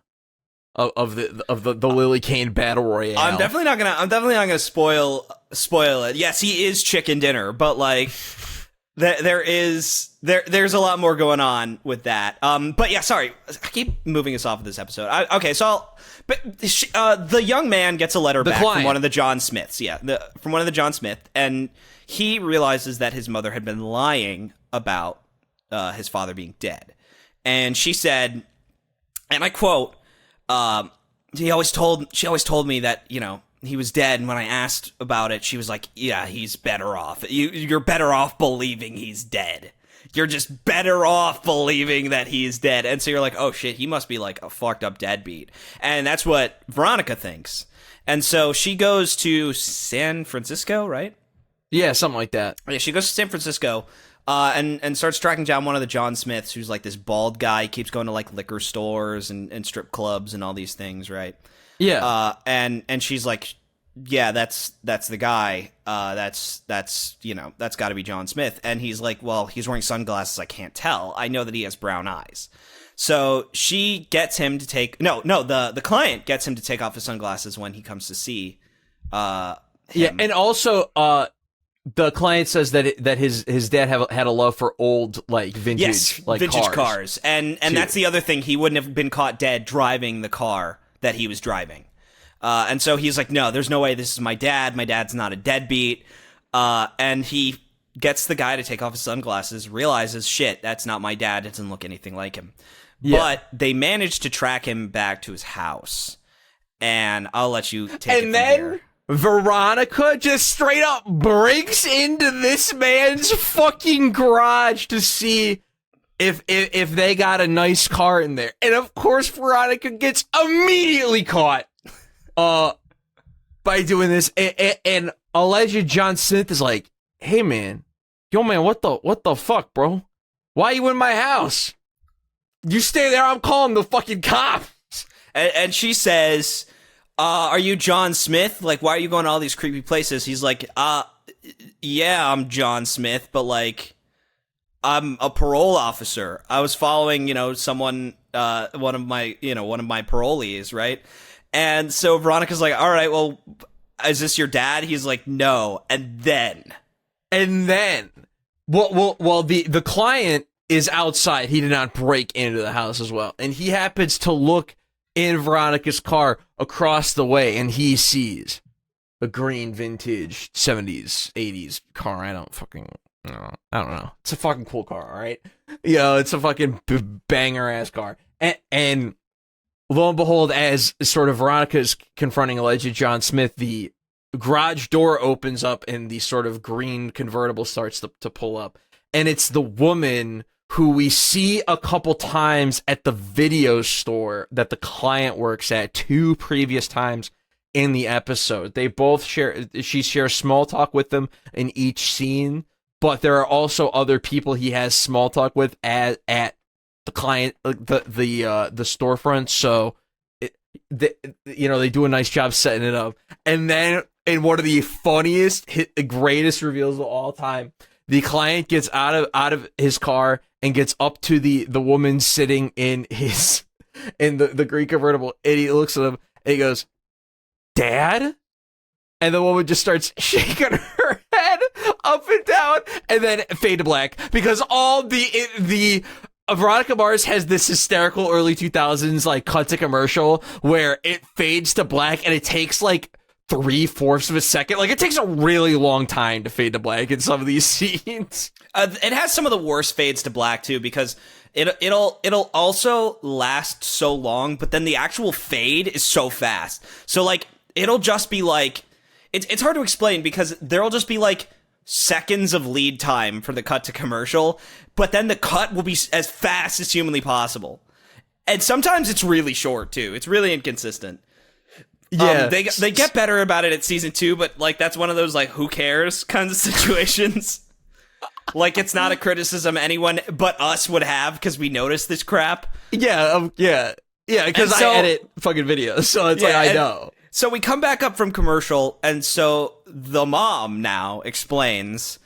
Lily Kane battle royale. I'm definitely not gonna spoil it. Yes, he is chicken dinner, but like there's a lot more going on with that. But yeah, sorry, I keep moving us off of this episode. The young man gets a letter back from one of the John Smiths. Yeah, from one of the John Smith, and he realizes that his mother had been lying about his father being dead. And she said, and I quote, she always told me that, you know, he was dead, and when I asked about it, she was like, yeah, he's better off. You're better off believing he's dead. You're just better off believing that he's dead. And so you're like, oh shit, he must be like a fucked up deadbeat. And that's what Veronica thinks. And so she goes to San Francisco, right? Yeah, something like that. Yeah, she goes to San Francisco and starts tracking down one of the John Smiths, who's like this bald guy. He keeps going to like liquor stores and strip clubs and all these things, right? Yeah. And she's like, yeah, that's the guy. That's you know, that's got to be John Smith. And he's like, well, he's wearing sunglasses. I can't tell. I know that he has brown eyes. So she gets him to take the client gets him to take off his sunglasses when he comes to see him. Yeah, and also the client says that his dad had a love for old like vintage cars. And that's the other thing. He wouldn't have been caught dead driving the car that he was driving. And so he's like, no, there's no way this is my dad. My dad's not a deadbeat. And he gets the guy to take off his sunglasses, realizes, shit, that's not my dad. It doesn't look anything like him. Yeah. But they managed to track him back to his house. And I'll let you take it from here. Veronica just straight up breaks into this man's fucking garage to see if they got a nice car in there. And of course, Veronica gets immediately caught by doing this. And alleged John Smith is like, hey man, yo man, what the fuck, bro? Why you in my house? You stay there, I'm calling the fucking cops. And she says, are you John Smith? Like, why are you going to all these creepy places? He's like, yeah, I'm John Smith, but like, I'm a parole officer. I was following, someone, one of my parolees, right? And so Veronica's like, all right, well, is this your dad? He's like, no. And then, well, the client is outside. He did not break into the house as well. And he happens to look in Veronica's car across the way, and he sees a green vintage 70s, 80s car. I don't know. It's a fucking cool car, all right? It's a fucking banger-ass car. And lo and behold, as sort of Veronica is confronting alleged John Smith, the garage door opens up and the sort of green convertible starts to pull up. And it's the woman who we see a couple times at the video store that the client works at 2 previous times in the episode. They both she shares small talk with them in each scene, but there are also other people he has small talk with at the client, the storefront. So they do a nice job setting it up. And then in one of the funniest, greatest reveals of all time, the client gets out of his car and gets up to the woman sitting in the green convertible, and he looks at him and he goes, "Dad?" And the woman just starts shaking her head up and down out, and then fade to black because all the Veronica Mars has this hysterical early 2000s like cut to commercial where it fades to black and it takes like 3/4 of a second. Like it takes a really long time to fade to black in some of these scenes. It has some of the worst fades to black too because it'll also last so long, but then the actual fade is so fast. So like it'll just be like it's hard to explain because there'll just be like seconds of lead time for the cut to commercial, but then the cut will be as fast as humanly possible. And sometimes it's really short too. It's really inconsistent. Yeah, they get better about it at season 2, but like that's one of those like who cares kinds of situations. Like it's not a criticism anyone but us would have because we noticed this crap. Yeah, because I edit fucking videos, so it's like I know. So we come back up from commercial, and so the mom now explains,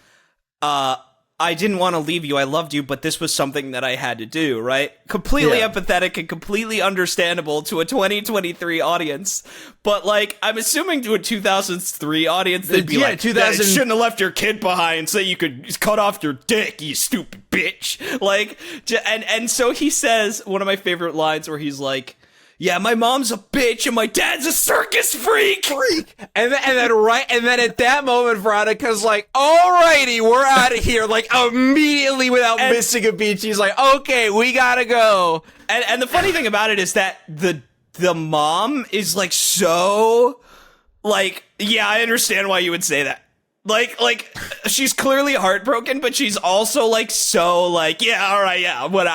I didn't want to leave you, I loved you, but this was something that I had to do, right? Completely empathetic and completely understandable to a 2023 audience. But, like, I'm assuming to a 2003 audience, they'd be like, you shouldn't have left your kid behind so you could cut off your dick, you stupid bitch. Like, and so he says one of my favorite lines where he's like, yeah, my mom's a bitch and my dad's a circus freak. And then at that moment, Veronica's like, alrighty, we're out of here. Like immediately without missing a beat, she's like, okay, we gotta go. And the funny thing about it is that the mom is like so like, yeah, I understand why you would say that. Like she's clearly heartbroken, but she's also like so like, yeah, all right, yeah, what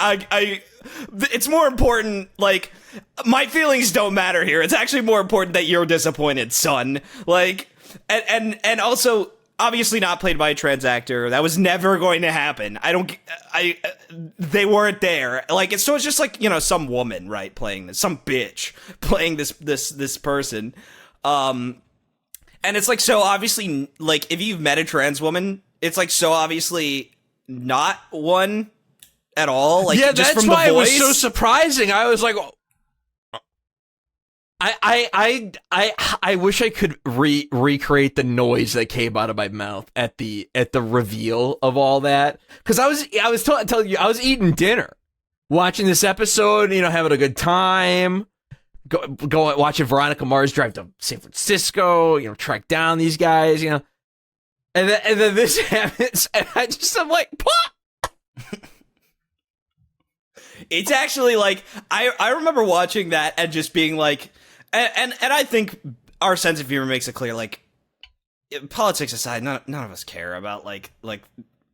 it's more important, like, my feelings don't matter here. It's actually more important that you're disappointed, son. Like, and also, obviously not played by a trans actor. That was never going to happen. They weren't there. Like, it's just like, you know, some woman, right, playing this, some bitch playing this person. And it's like, so obviously, like, if you've met a trans woman, it's like, so obviously not one at all. Like, yeah, just that's from the why voice. It was so surprising. I was like, I wish I could recreate the noise that came out of my mouth at the reveal of all that, because I was telling you I was eating dinner, watching this episode, you know, having a good time, go watching Veronica Mars drive to San Francisco, you know, track down these guys, you know, and then this happens, and I'm like, pop. It's actually like I remember watching that and just being like, and I think our sense of humor makes it clear, like, politics aside, none of us care about like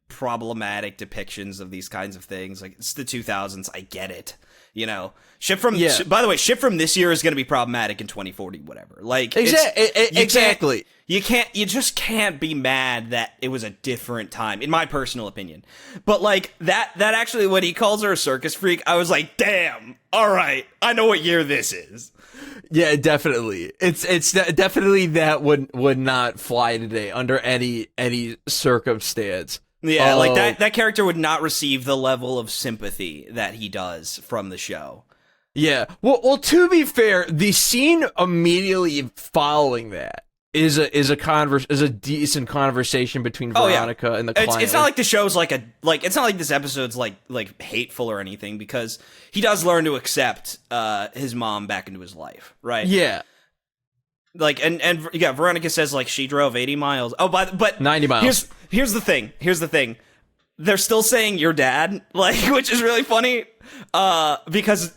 problematic depictions of these kinds of things. Like, it's the 2000s, I get it, you know. By the way, shit from this year is going to be problematic in 2040, whatever. Like, exactly. You just can't be mad that it was a different time, in my personal opinion. But like that actually, when he calls her a circus freak, I was like, damn, all right, I know what year this is. Yeah, definitely. It's definitely that would not fly today under any circumstance. Yeah, like that character would not receive the level of sympathy that he does from the show. Yeah. Well, to be fair, the scene immediately following that is a decent conversation between Veronica and the client. It's not like the show's it's not like this episode's like hateful or anything, because he does learn to accept his mom back into his life, right? Yeah. Like, and yeah, Veronica says like she drove 80 miles. Oh, but 90 miles. Here's the thing. They're still saying your dad, like, which is really funny. Because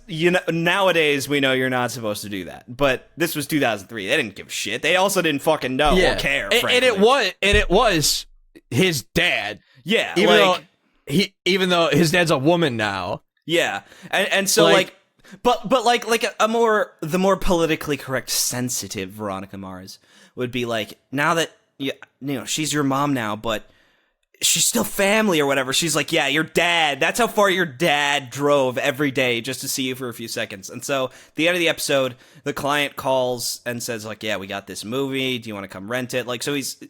nowadays we know you're not supposed to do that, but this was 2003. They didn't give a shit. They also didn't fucking know or care. And it was his dad. Yeah, even though his dad's a woman now. Yeah, and so but the more politically correct, sensitive Veronica Mars would be like, now that you know she's your mom now, but she's still family or whatever. She's like, yeah, your dad, that's how far your dad drove every day just to see you for a few seconds. And so at the end of the episode, the client calls and says like, yeah, we got this movie, do you want to come rent it? Like, so he's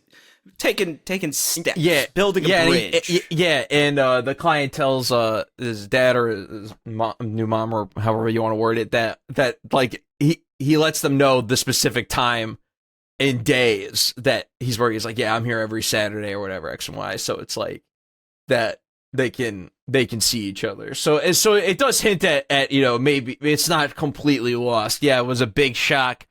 taking steps, building a bridge. And the client tells his dad or his new mom, or however you want to word it, that like he lets them know the specific time in days that he's working. He's like, yeah, I'm here every Saturday or whatever, X and Y. So it's like that they can see each other. So it does hint at maybe it's not completely lost. Yeah, it was a big shock.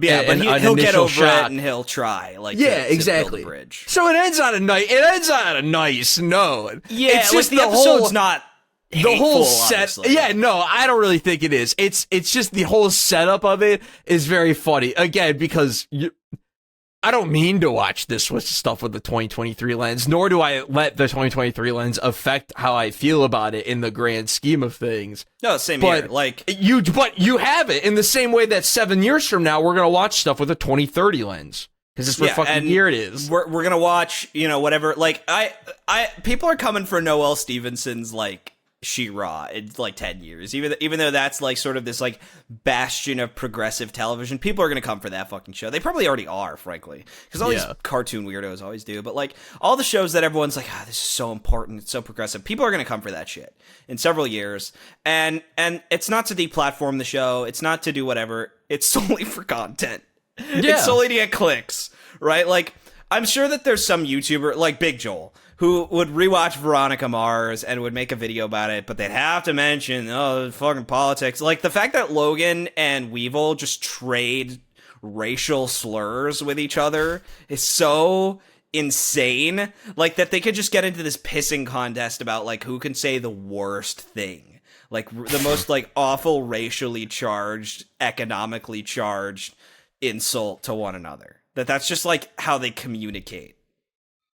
Yeah, but he'll get over it and he'll try. Like, to exactly. Build a bridge. So it ends on a nice note. Yeah, it's just the episode's not the whole set. Honestly. Yeah, no, I don't really think it is. It's just the whole setup of it is very funny. Again, because I don't mean to watch this with stuff with the 2023 lens, nor do I let the 2023 lens affect how I feel about it in the grand scheme of things. No, same here. Like but you have it in the same way that 7 years from now we're gonna watch stuff with a 2030 lens because it's what fucking year it is. We're gonna watch whatever. Like I people are coming for Noelle Stevenson's like She-Ra in like 10 years, even though that's like sort of this like bastion of progressive television. People are gonna come for that fucking show. They probably already are, frankly, because all these cartoon weirdos always do. But like all the shows that everyone's like, this is so important, it's so progressive, people are gonna come for that shit in several years. And it's not to deplatform the show, it's not to do whatever, it's solely for content. It's solely to get clicks, right? Like I'm sure that there's some YouTuber like Big Joel who would rewatch Veronica Mars and would make a video about it, but they'd have to mention, fucking politics. Like, the fact that Logan and Weevil just trade racial slurs with each other is so insane. Like, that they could just get into this pissing contest about, like, who can say the worst thing. Like, the most, like, awful racially charged, economically charged insult to one another. That's just, like, how they communicate.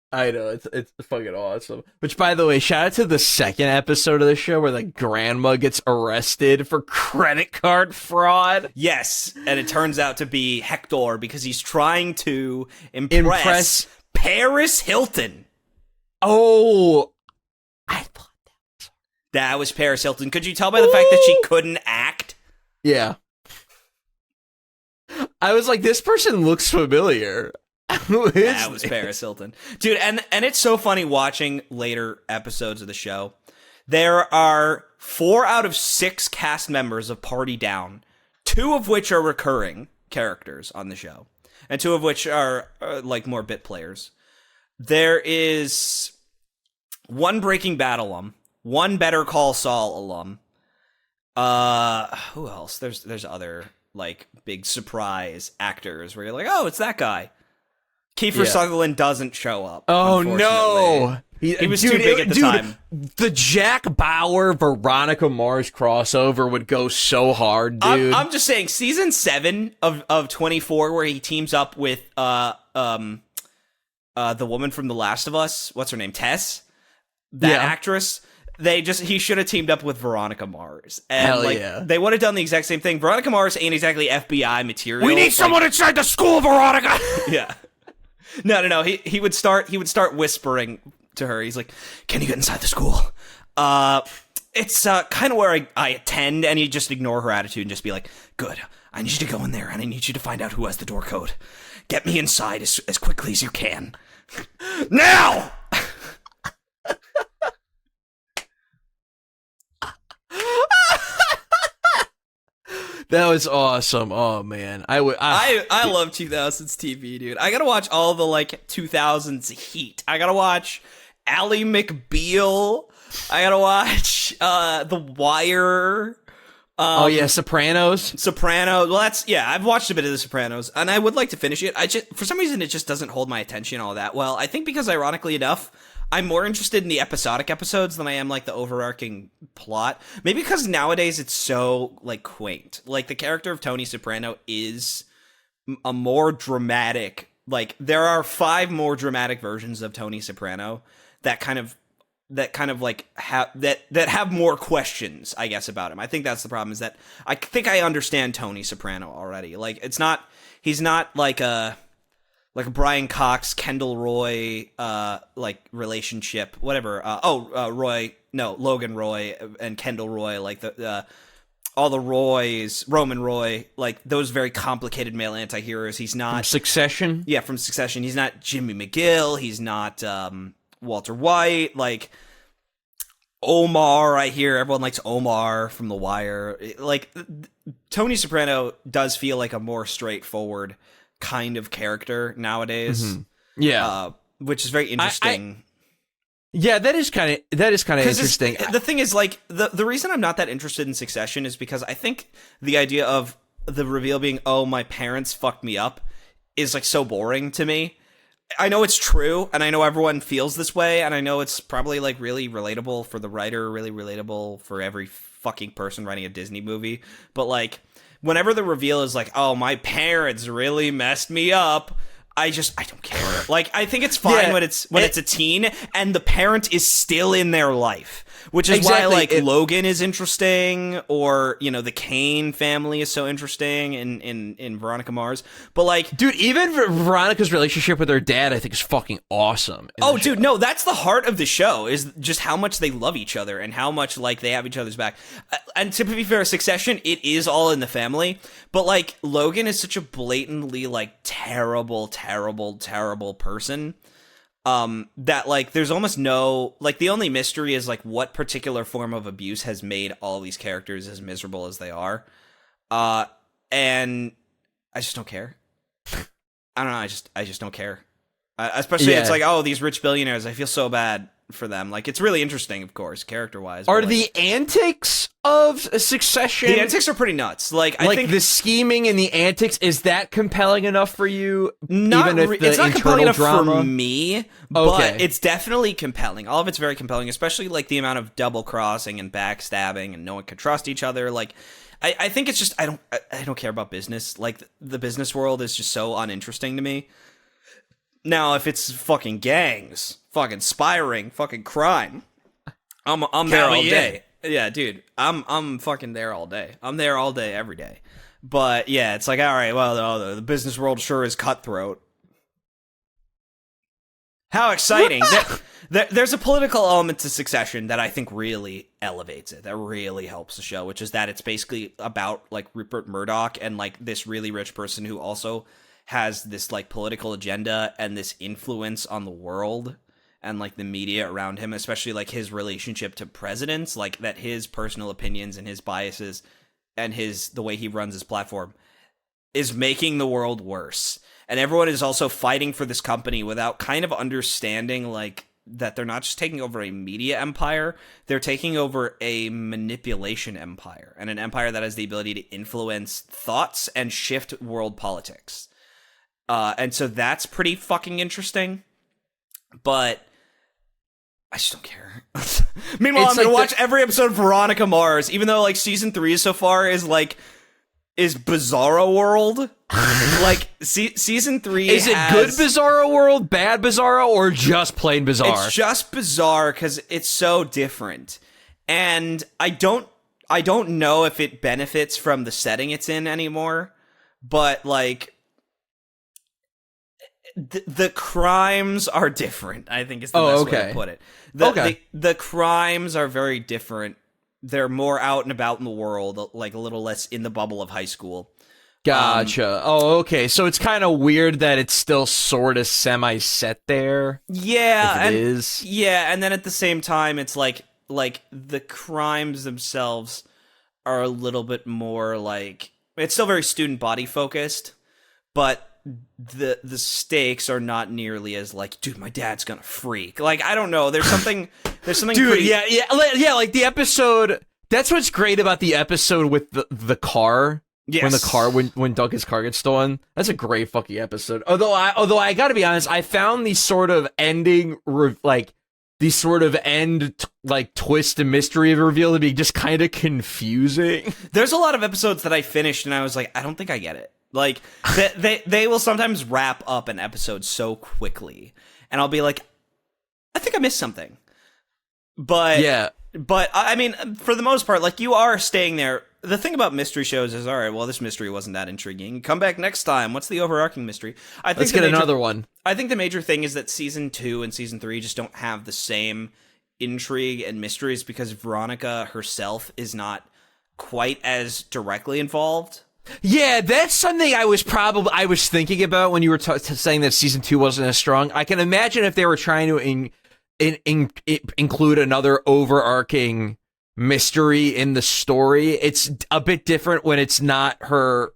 I know, it's fucking awesome. Which, by the way, shout out to the second episode of the show where the grandma gets arrested for credit card fraud. Yes, and it turns out to be Hector because he's trying to impress Paris Hilton. Oh, I thought that was Paris Hilton. Could you tell by the fact that she couldn't act? Yeah. I was like, this person looks familiar. That was Paris Hilton. Dude, and it's so funny watching later episodes of the show. There are 4 out of 6 cast members of Party Down, 2 of which are recurring characters on the show, and 2 of which are like more bit players. There is 1 Breaking Bad alum, 1 Better Call Saul alum. Who else? There's other like big surprise actors where you're like, oh, it's that guy. Kiefer Sutherland doesn't show up. Oh, no. He was too big at the time. The Jack Bauer Veronica Mars crossover would go so hard, dude. I'm just saying, season 7 of 24, where he teams up with the woman from The Last of Us. What's her name? Tess? That actress. He should have teamed up with Veronica Mars. And Hell yeah. They would have done the exact same thing. Veronica Mars ain't exactly FBI material. We need someone inside the school, Veronica! Yeah. No. He would start whispering to her. He's like, "Can you get inside the school? It's kind of where I attend." And he'd just ignore her attitude and just be like, "Good. I need you to go in there and I need you to find out who has the door code. Get me inside as quickly as you can. Now!" That was awesome. Oh man, I love 2000s TV, dude. I gotta watch all the like 2000s heat. I gotta watch Ally McBeal. I gotta watch The Wire. Sopranos. Well, I've watched a bit of The Sopranos, and I would like to finish it. For some reason, it just doesn't hold my attention all that well. I think because, ironically enough, I'm more interested in the episodic episodes than I am like the overarching plot. Maybe because nowadays it's so like quaint. Like the character of Tony Soprano is a more dramatic. Like there are 5 more dramatic versions of Tony Soprano that have more questions, I guess, about him. I think that's the problem, is that I think I understand Tony Soprano already. Like he's not like a Brian Cox, Kendall Roy, like relationship, whatever. Logan Roy and Kendall Roy, like all the Roys, Roman Roy, like those very complicated male anti-heroes. He's not from Succession. Yeah, from Succession. He's not Jimmy McGill. He's not Walter White. Like Omar, I hear everyone likes Omar from The Wire. Like Tony Soprano does feel like a more straightforward kind of character nowadays. Yeah. Which is very interesting. Yeah, that is kind of interesting. The thing is, like, the reason I'm not that interested in Succession is because I think the idea of the reveal being, oh, my parents fucked me up, is, like, so boring to me. I know it's true, and I know everyone feels this way, and I know it's probably, like, really relatable for the writer, really relatable for every fucking person writing a Disney movie, but, like, whenever the reveal is like, oh, my parents really messed me up, I don't care. Like, I think it's fine when it's a teen and the parent is still in their life, which is why, like, Logan is interesting, or, you know, the Kane family is so interesting in Veronica Mars. But, like, dude, even Veronica's relationship with her dad, I think, is fucking awesome. Oh, dude, no, that's the heart of the show, is just how much they love each other and how much, like, they have each other's back. And to be fair, Succession, it is all in the family, but, like, Logan is such a blatantly, like, terrible person, that, like, there's almost no, like, the only mystery is, like, what particular form of abuse has made all these characters as miserable as they are. And I just don't care. I don't know, I just don't care. Especially, it's like, oh, these rich billionaires, I feel so bad for them. Like, it's really interesting, of course, character-wise. Are the antics of Succession... The antics are pretty nuts. Like, I think the scheming and the antics, is that compelling enough for you? Not even if it's not compelling enough drama? For me, but it's definitely compelling. All of it's very compelling, especially, like, the amount of double-crossing and backstabbing and no one can trust each other. Like, I think it's just... I don't care about business. Like, the business world is just so uninteresting to me. Now, if it's fucking gangs, fucking spying, fucking crime, I'm there all day. Yeah, dude, I'm fucking there all day. I'm there all day, every day. But yeah, it's like, all right, well, the business world sure is cutthroat. How exciting! There's a political element to Succession that I think really elevates it. That really helps the show, which is that it's basically about, like, Rupert Murdoch and, like, this really rich person who also has this, like, political agenda and this influence on the world and, like, the media around him, especially, like, his relationship to presidents, like, that his personal opinions and his biases and the way he runs his platform is making the world worse. And everyone is also fighting for this company without kind of understanding, like, that they're not just taking over a media empire, they're taking over a manipulation empire, and an empire that has the ability to influence thoughts and shift world politics. And so that's pretty fucking interesting, but I just don't care. Meanwhile, I'm gonna watch every episode of Veronica Mars, even though, like, season 3 so far is Bizarro World. Like, season 3 is it good Bizarro World, bad Bizarro, or just plain bizarre? It's just bizarre because it's so different, and I don't know if it benefits from the setting it's in anymore, but, like, the crimes are different, I think is the best way to put it. The crimes are very different. They're more out and about in the world, like a little less in the bubble of high school. Gotcha. Okay. So it's kind of weird that it's still sort of semi-set there. Yeah. If it is. Yeah, and then at the same time, it's like the crimes themselves are a little bit more, like, it's still very student body focused, but the stakes are not nearly as, like, dude, my dad's gonna freak. Like, I don't know. There's something dude, pretty... yeah, like the episode, that's what's great about the episode with the car. Yes. When Duncan's car gets stolen. That's a great fucking episode. Although I gotta be honest, I found the sort of ending, like, the sort of like, twist and mystery reveal to be just kind of confusing. There's a lot of episodes that I finished and I was like, I don't think I get it. Like, they will sometimes wrap up an episode so quickly, and I'll be like, I think I missed something. But yeah, but I mean, for the most part, like, you are staying there. The thing about mystery shows is, all right, well, this mystery wasn't that intriguing. Come back next time. What's the overarching mystery? Let's get another one. I think the major thing is that season 2 and season 3 just don't have the same intrigue and mysteries because Veronica herself is not quite as directly involved. Yeah, that's something I was thinking about when you were saying that season 2 wasn't as strong. I can imagine if they were trying to include another overarching mystery in the story. It's a bit different when it's not her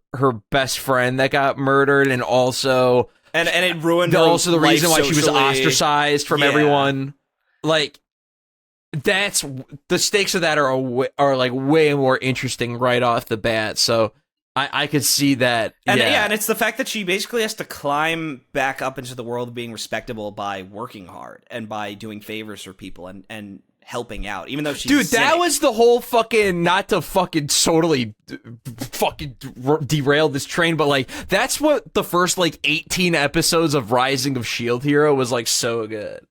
best friend that got murdered, and also it ruined her also the reason why socially. she was ostracized from everyone. Like, that's the stakes of that are like way more interesting right off the bat. So I could see that. And it's the fact that she basically has to climb back up into the world of being respectable by working hard and by doing favors for people and helping out, even though she's that was the whole fucking, not to fucking totally fucking derail this train, but like, that's what the first like 18 episodes of Rising of Shield Hero was like so good.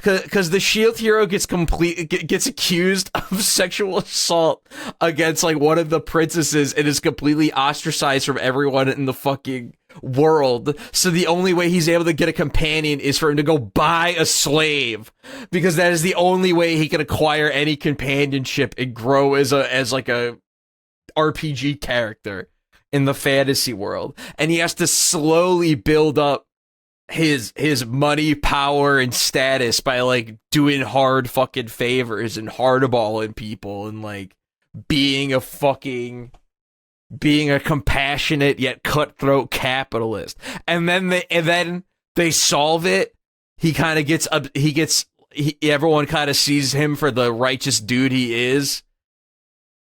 Because the Shield Hero gets accused of sexual assault against like one of the princesses and is completely ostracized from everyone in the fucking world. So the only way he's able to get a companion is for him to go buy a slave, because that is the only way he can acquire any companionship and grow as like a RPG character in the fantasy world. And he has to slowly build up his money, power, and status by like doing hard fucking favors and hardballing people and like being a compassionate yet cutthroat capitalist. And then they solve it. He kind of everyone kind of sees him for the righteous dude he is.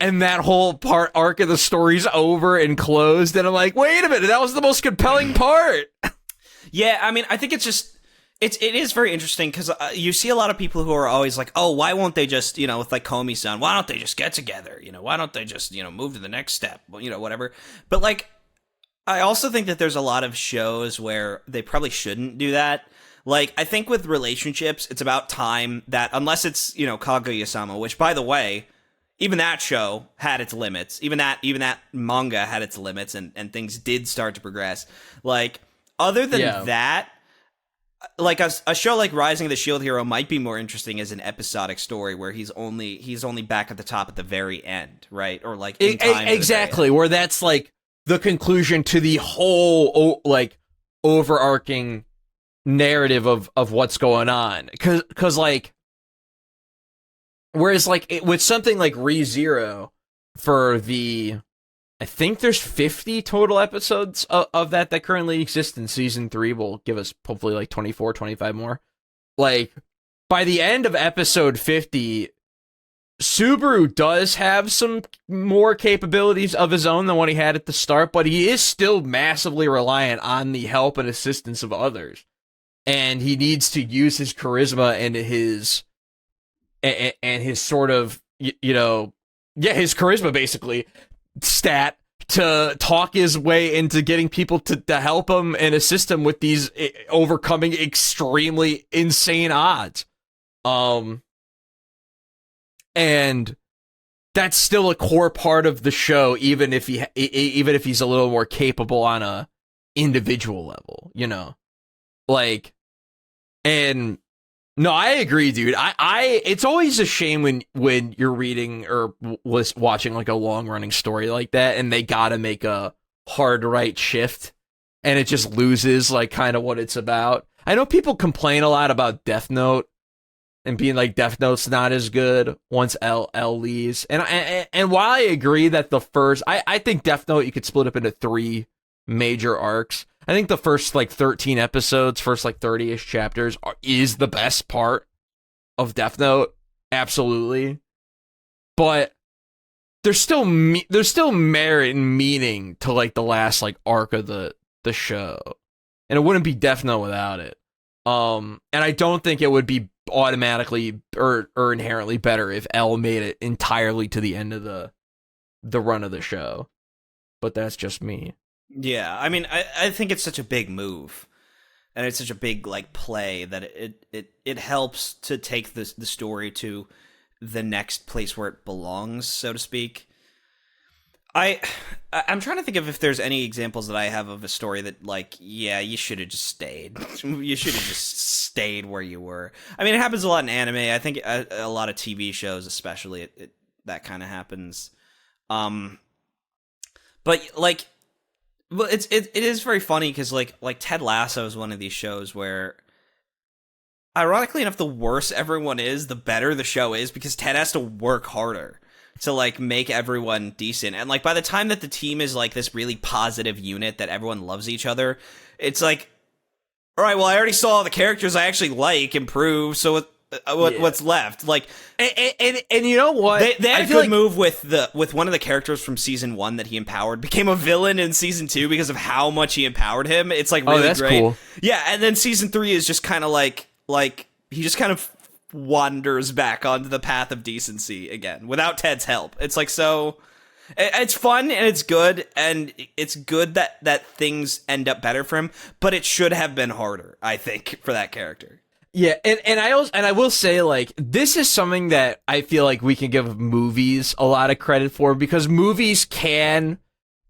And that whole arc of the story's over and closed. And I'm like, wait a minute, that was the most compelling part. Yeah, I mean, I think it is very interesting because you see a lot of people who are always like, oh, why won't they just, with like Comey-san, why don't they just get together? Why don't they just, move to the next step? Whatever. But like, I also think that there's a lot of shows where they probably shouldn't do that. Like, I think with relationships, it's about time that, unless it's, Kaguya-sama, which, by the way, even that show had its limits. Even that manga had its limits, and things did start to progress. Like, other than that, like a show like Rising of the Shield Hero might be more interesting as an episodic story where he's only back at the top at the very end, right? Or like in time exactly, where that's like the conclusion to the whole like overarching narrative of what's going on. Because like, whereas like with something like ReZero, for the, I think there's 50 total episodes of that currently exist, and season 3 will give us hopefully like 24, 25 more. Like, by the end of episode 50, Subaru does have some more capabilities of his own than what he had at the start, but he is still massively reliant on the help and assistance of others. And he needs to use his charisma and his sort of, his charisma basically stat to talk his way into getting people to help him and assist him with these overcoming extremely insane odds. And that's still a core part of the show, even if he's a little more capable on a individual level, like, and no, I agree, dude. It's always a shame when you're reading or was watching like a long running story like that, and they gotta make a hard right shift, and it just loses like kind of what it's about. I know people complain a lot about Death Note and being like Death Note's not as good once L leaves, and while I agree that the first, I think Death Note you could split up into 3 major arcs. I think the first like 13 episodes, first like 30-ish chapters is the best part of Death Note, absolutely. But there's still merit and meaning to like the last like arc of the show, and it wouldn't be Death Note without it. And I don't think it would be automatically or inherently better if L made it entirely to the end of the run of the show. But that's just me. Yeah, I mean, I think it's such a big move, and it's such a big like play that it helps to take the story to the next place where it belongs, so to speak. I'm trying to think of if there's any examples that I have of a story that like, yeah, you should have just stayed. You should have just stayed where you were. I mean, it happens a lot in anime. I think a lot of TV shows, especially, that kind of happens. But like. Well, it is very funny because like Ted Lasso is one of these shows where, ironically enough, the worse everyone is, the better the show is, because Ted has to work harder. to like make everyone decent. And like by the time that the team is like this really positive unit that everyone loves each other, it's like, all right, well, I already saw all the characters I actually like improve, so what's left? Like, and you know what? They had a good move with one of the characters from season 1 that he empowered became a villain in season 2 because of how much he empowered him. It's like really that's great. Cool. Yeah, and then season 3 is just kind of like he just kind of wanders back onto the path of decency again without Ted's help. It's like, so it's fun and it's good, and it's good that things end up better for him, but it should have been harder, I think, for that character. Yeah, and I will say, like, this is something that I feel like we can give movies a lot of credit for, because movies can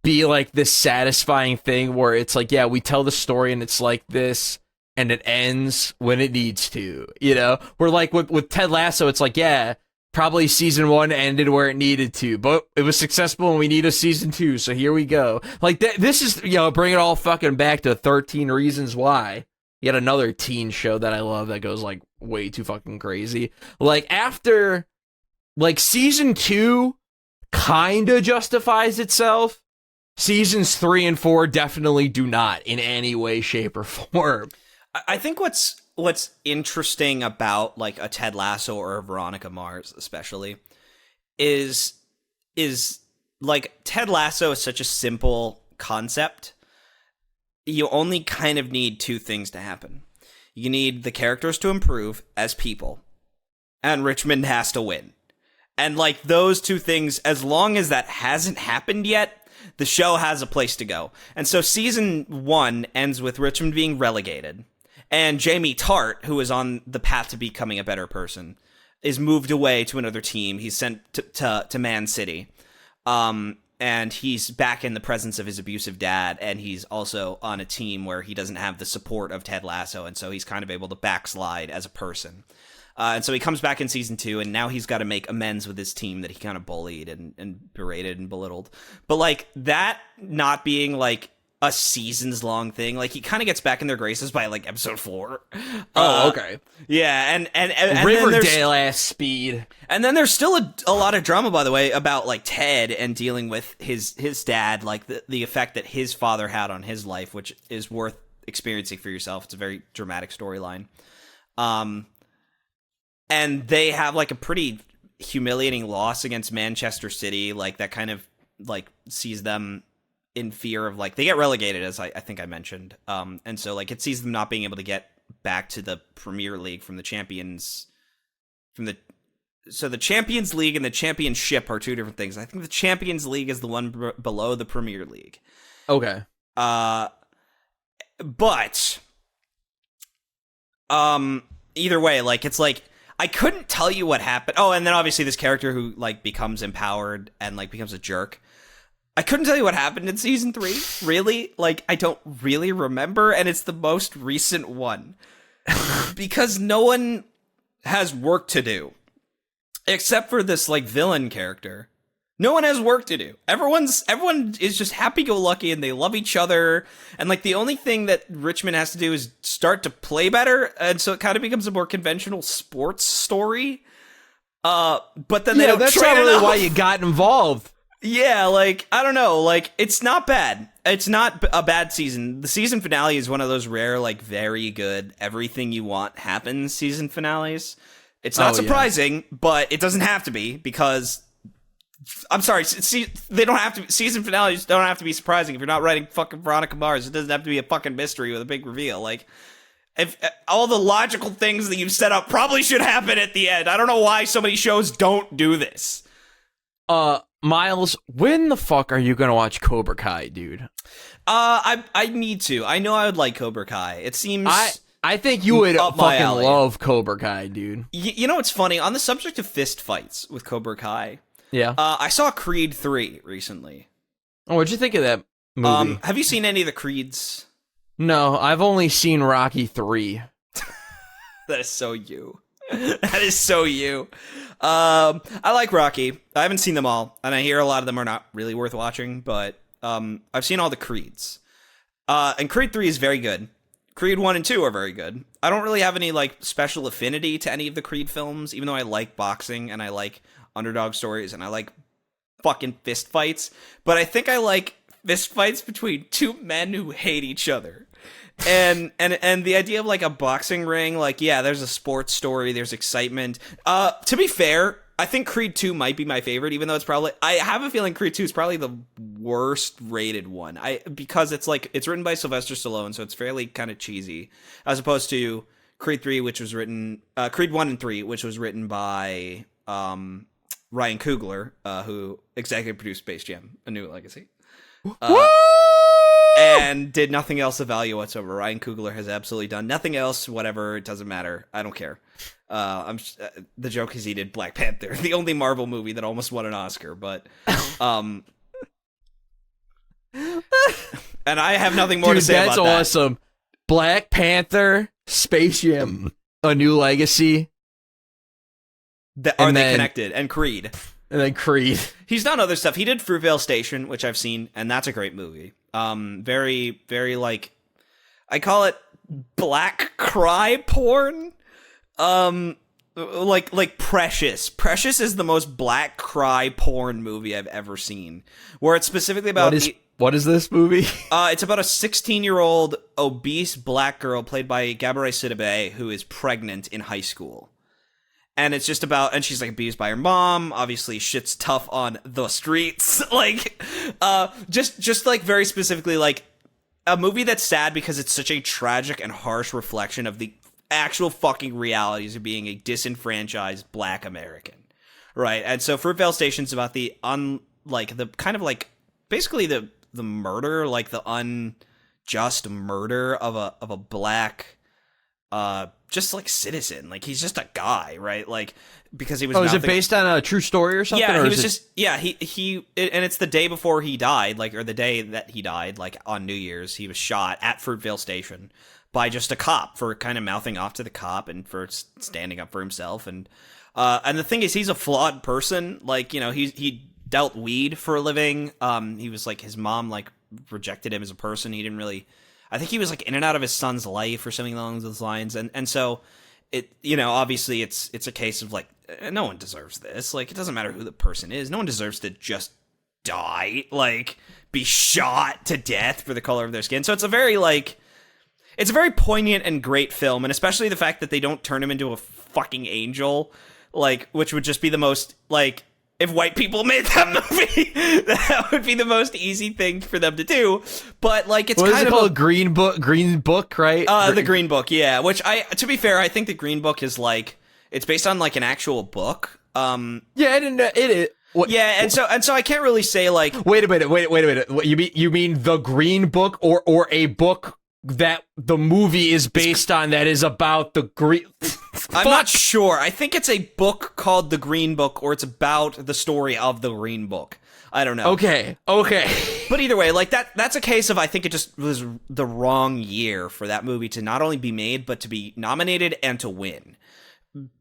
be like this satisfying thing where it's like, yeah, we tell the story and it's like this, and it ends when it needs to, you know? We're like, with Ted Lasso, it's like, yeah, probably season 1 ended where it needed to, but it was successful and we need a season 2, so here we go. Like, this is, you know, bring it all fucking back to 13 Reasons Why. Yet another teen show that I love that goes, like, way too fucking crazy. Like, after, like, season 2 kinda justifies itself, seasons 3 and 4 definitely do not in any way, shape, or form. I think what's interesting about like a Ted Lasso or a Veronica Mars especially is like Ted Lasso is such a simple concept. You only kind of need 2 things to happen. You need the characters to improve as people, and Richmond has to win. And like those 2 things, as long as that hasn't happened yet, the show has a place to go. And so season 1 ends with Richmond being relegated. And Jamie Tart, who is on the path to becoming a better person, is moved away to another team. He's sent to Man City. And he's back in the presence of his abusive dad, and he's also on a team where he doesn't have the support of Ted Lasso, and so he's kind of able to backslide as a person. And so he comes back in season 2, and now he's got to make amends with his team that he kind of bullied and berated and belittled. But like that not being like a seasons long thing, like he kind of gets back in their graces by like episode 4. Okay. Yeah, and Riverdale ass speed. And then there's still a lot of drama, by the way, about like Ted and dealing with his dad, like the effect that his father had on his life, which is worth experiencing for yourself. It's a very dramatic storyline. And they have like a pretty humiliating loss against Manchester City, like that kind of like sees them in fear of like they get relegated, as I think I mentioned, and so like it sees them not being able to get back to the Premier League from the Champions so the Champions League and the Championship are 2 different things. I think the Champions League is the one below the Premier League. Okay. But either way, like it's like I couldn't tell you what happened. Oh, and then obviously this character who like becomes empowered and like becomes a jerk. I couldn't tell you what happened in season 3, really. Like, I don't really remember, and it's the most recent one. Because no one has work to do. Except for this, like, villain character. No one has work to do. Everyone is just happy-go-lucky, and they love each other, and, like, the only thing that Richmond has to do is start to play better, and so it kind of becomes a more conventional sports story. But then they don't that's train not really enough. why you got involved. Yeah, like, I don't know, like, it's not bad. It's not a bad season. The season finale is one of those rare, like, very good, everything you want happens season finales. It's not surprising, but it doesn't have to be, because, I'm sorry, they don't have to, season finales don't have to be surprising. If you're not writing fucking Veronica Mars, it doesn't have to be a fucking mystery with a big reveal. Like, if all the logical things that you've set up probably should happen at the end. I don't know why so many shows don't do this. Myles, when the fuck are you gonna watch Cobra Kai, dude? I need to. I know I would like Cobra Kai. It seems I think you would up my fucking alley. love Cobra Kai, dude. You know what's funny? On the subject of fist fights with Cobra Kai, Yeah. I saw Creed 3 recently. Oh, what'd you think of that movie? Have you seen any of the Creeds? No, I've only seen Rocky 3. That is so you. That is so you. I like Rocky. I haven't seen them all, and I hear a lot of them are not really worth watching, but I've seen all the Creeds. And Creed 3 is very good. Creed 1 and 2 are very good. I don't really have any like special affinity to any of the Creed films, even though I like boxing and I like underdog stories, and I like fucking fist fights. But I think I like fist fights between two men who hate each other. And the idea of like a boxing ring, like, yeah, there's a sports story, there's excitement. To be fair, I think Creed 2 might be my favorite, even though I have a feeling Creed 2 is probably the worst rated one. Because it's written by Sylvester Stallone, so it's fairly kind of cheesy, as opposed to Creed 3, Creed 1 and 3, which was written by Ryan Coogler, who executive produced Space Jam: A New Legacy. And did nothing else of value whatsoever. Ryan Coogler has absolutely done nothing else. Whatever, it doesn't matter. I don't care. The joke is he did Black Panther, the only Marvel movie that almost won an Oscar. But, and I have nothing more to say about that. That's awesome. Black Panther, Space Jam, A New Legacy. Are they connected? And Creed. And then Creed. He's done other stuff. He did Fruitvale Station, which I've seen, and that's a great movie. Very, very, like, I call it black cry porn. Like Precious. Precious is the most black cry porn movie I've ever seen. Where it's specifically about... What is this movie? It's about a 16-year-old obese black girl played by Gabourey Sidibe who is pregnant in high school. And it's just about, and she's like abused by her mom. Obviously, shit's tough on the streets. Like, just like very specifically, like a movie that's sad because it's such a tragic and harsh reflection of the actual fucking realities of being a disenfranchised Black American, right? And so, Fruitvale Station's about basically the murder, like the unjust murder of a black. Just like citizen, like he's just a guy, right? Like because he was. Oh, is it based on a true story or something? Yeah, or he was just. Yeah, and it's the day before he died, like, or the day that he died, like on New Year's, he was shot at Fruitvale Station by just a cop for kind of mouthing off to the cop and for standing up for himself. And the thing is, he's a flawed person. Like, you know, he dealt weed for a living. He was like, his mom like rejected him as a person. He didn't really. I think he was like in and out of his son's life or something along those lines. And so it, you know, obviously it's a case of like, no one deserves this. Like, it doesn't matter who the person is. No one deserves to just die, like be shot to death for the color of their skin. So it's a very poignant and great film. And especially the fact that they don't turn him into a fucking angel, like, which would just be the most like, if white people made that movie, that would be the most easy thing for them to do. But like, it's kind of called Green Book, right? The Green Book, yeah. Which to be fair, I think the Green Book is like, it's based on like an actual book. Yeah, I didn't. It. Yeah, and so I can't really say like. Wait a minute. What, you mean the Green Book or a book that the movie is based on that is about the green? I'm not sure. I think it's a book called The Green Book, or it's about the story of the Green Book. I don't know. Okay. But either way, like that's a case of, I think it just was the wrong year for that movie to not only be made, but to be nominated and to win.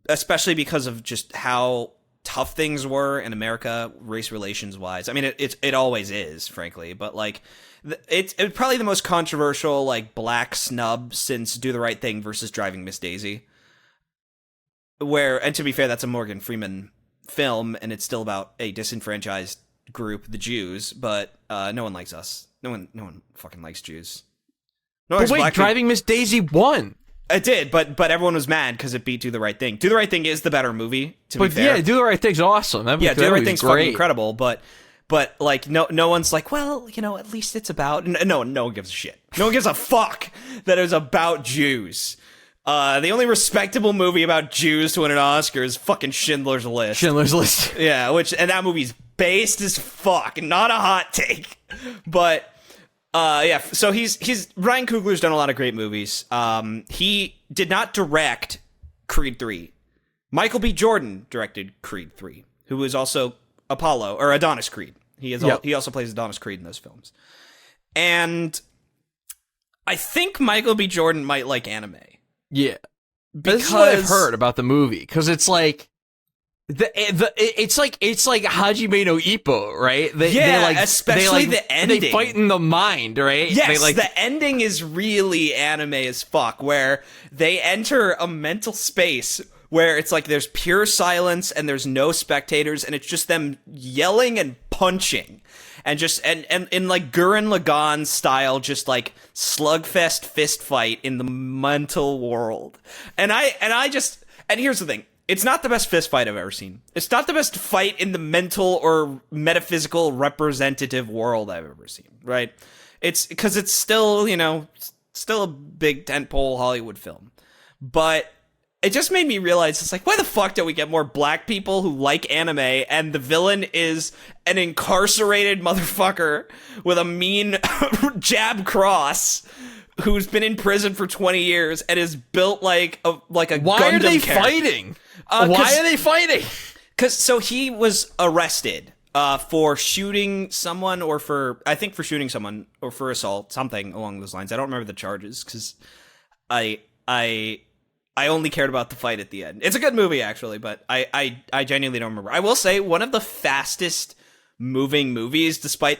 Especially because of just how tough things were in America, race relations wise. I mean, it always is, frankly, but like, it's probably the most controversial like black snub since Do the Right Thing versus Driving Miss Daisy. Where, and to be fair, that's a Morgan Freeman film, and it's still about a disenfranchised group, the Jews, but no one likes us. No one fucking likes Jews. But wait, Driving Miss Daisy won. It did, but everyone was mad because it beat Do the Right Thing. Do the Right Thing is the better movie, to be fair. Yeah, Do the Right Thing's awesome. Do the Right Thing's fucking incredible, but like no one's like, well, you know, at least it's about. No one gives a shit. No one gives a fuck that it was about Jews. The only respectable movie about Jews to win an Oscar is fucking Schindler's List. Schindler's List. Yeah, and that movie's based as fuck. Not a hot take. But, yeah, so Ryan Coogler's done a lot of great movies. He did not direct Creed 3. Michael B. Jordan directed Creed 3, who was also Apollo, or Adonis Creed. He also plays Adonis Creed in those films. And I think Michael B. Jordan might like anime. Yeah, because this is what I've heard about the movie. Because it's like it's like Hajime no Ippo, right? Especially the ending. They fight in the mind, right? Yes, the ending is really anime as fuck, where they enter a mental space where it's like there's pure silence and there's no spectators, and it's just them yelling and punching. And just and in like Gurren Lagann style, just like slugfest fist fight in the mental world. And here's the thing. It's not the best fist fight I've ever seen. It's not the best fight in the mental or metaphysical representative world I've ever seen, right? It's because it's still, still a big tentpole Hollywood film. But it just made me realize, it's like, why the fuck don't we get more black people who like anime, and the villain is an incarcerated motherfucker with a mean jab cross who's been in prison for 20 years and is built like a Why Gundam are they character. fighting? Why are they fighting? So he was arrested for shooting someone, or for shooting someone, or for assault, something along those lines. I don't remember the charges because I only cared about the fight at the end. It's a good movie, actually, but I genuinely don't remember. I will say, one of the fastest moving movies, despite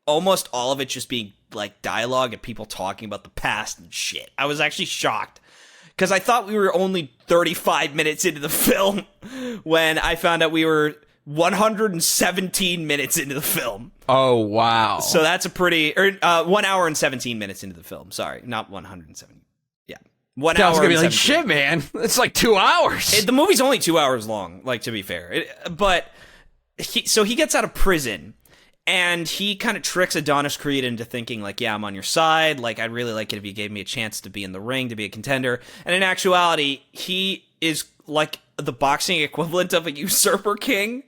almost all of it just being like dialogue and people talking about the past and shit. I was actually shocked because I thought we were only 35 minutes into the film when I found out we were 117 minutes into the film. Oh, wow. So that's a pretty... 1 hour and 17 minutes into the film. Sorry, not 170. Yeah. 1 hour I was gonna be like, 17. shit, man. It's like 2 hours. The movie's only 2 hours long, like, to be fair. But he gets out of prison, and he kind of tricks Adonis Creed into thinking, like, yeah, I'm on your side. Like, I'd really like it if you gave me a chance to be in the ring, to be a contender. And in actuality, he is like the boxing equivalent of a usurper king.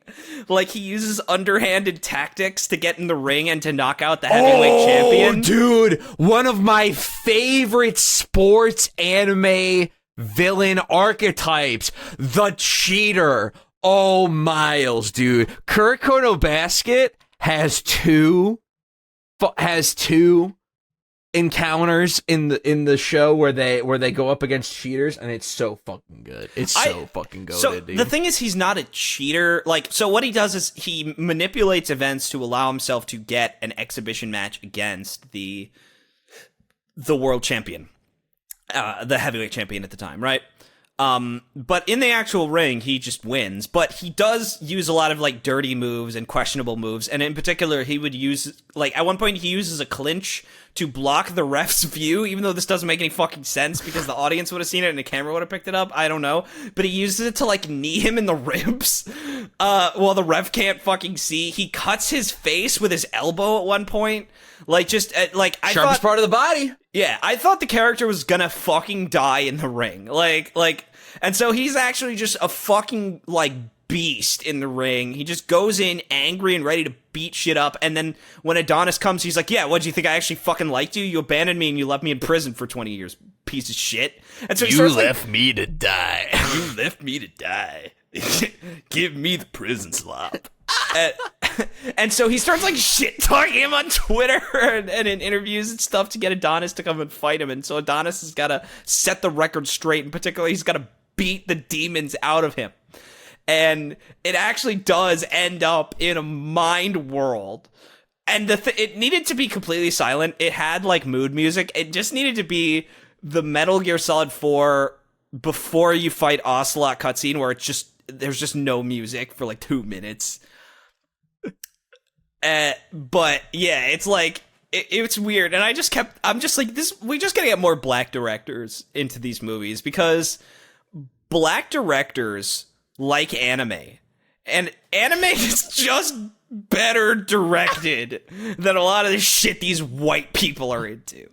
Like, he uses underhanded tactics to get in the ring and to knock out the heavyweight champion. Dude, one of my favorite sports anime villain archetypes, the cheater. Oh, Myles, dude. Kuroko no Basket has two encounters in the show where they go up against cheaters, and it's so fucking good. It's so fucking good. So dude. the thing is, he's not a cheater. Like, so what he does is he manipulates events to allow himself to get an exhibition match against the world champion, the heavyweight champion at the time, right? But in the actual ring, he just wins. But he does use a lot of, like, dirty moves and questionable moves. And in particular, he would use, like, at one point he uses a clinch to block the ref's view, even though this doesn't make any fucking sense because the audience would have seen it and the camera would have picked it up. I don't know. But he uses it to, like, knee him in the ribs, while the ref can't fucking see. He cuts his face with his elbow at one point. Like, just, like, I Sharpest thought... part of the body. Yeah, I thought the character was gonna fucking die in the ring. Like, and so he's actually just a fucking, like, beast in the ring. He just goes in angry and ready to beat shit up, and then when Adonis comes, he's like, yeah, what, do you think I actually fucking liked you? You abandoned me and you left me in prison for 20 years, piece of shit. And so he starts me to die. You left me to die. Give me the prison slop. And so he starts, like, shit talking him on Twitter and in interviews and stuff to get Adonis to come and fight him. And so Adonis has got to set the record straight. In particular, he's got to beat the demons out of him. And it actually does end up in a mind world. And it needed to be completely silent. It had, like, mood music. It just needed to be the Metal Gear Solid 4 before you fight Ocelot cutscene, where there's just no music for, like, 2 minutes. But yeah, it's like it's weird, and I'm just like, this. We just gotta get more black directors into these movies, because black directors like anime, and anime is just better directed than a lot of the shit these white people are into.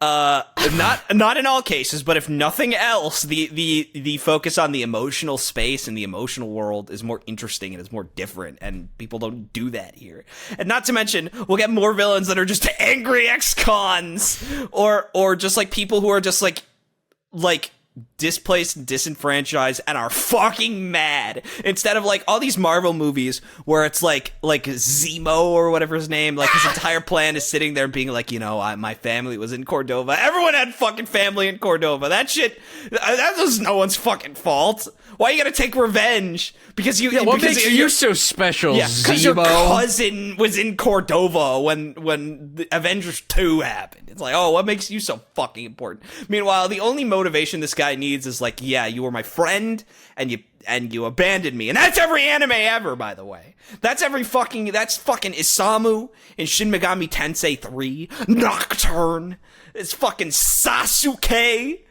Not in all cases, but if nothing else, the focus on the emotional space and the emotional world is more interesting and is more different, and people don't do that here. And not to mention, we'll get more villains that are just angry ex-cons, or just like people who are just like displaced and disenfranchised and are fucking mad, instead of like all these Marvel movies where it's like Zemo or whatever his name, like his entire plan is sitting there being like, my family was in Cordova. Everyone had fucking family in Cordova. That shit, that was no one's fucking fault. Why you gotta take revenge? Because what makes you so special, yeah, because your Zemo? cousin was in Cordova when the Avengers 2 happened. It's like, oh, what makes you so fucking important? Meanwhile, the only motivation this guy needs is like, yeah, you were my friend and you abandoned me. And that's every anime ever, by the way. That's fucking Isamu in Shin Megami Tensei 3, Nocturne. It's fucking Sasuke.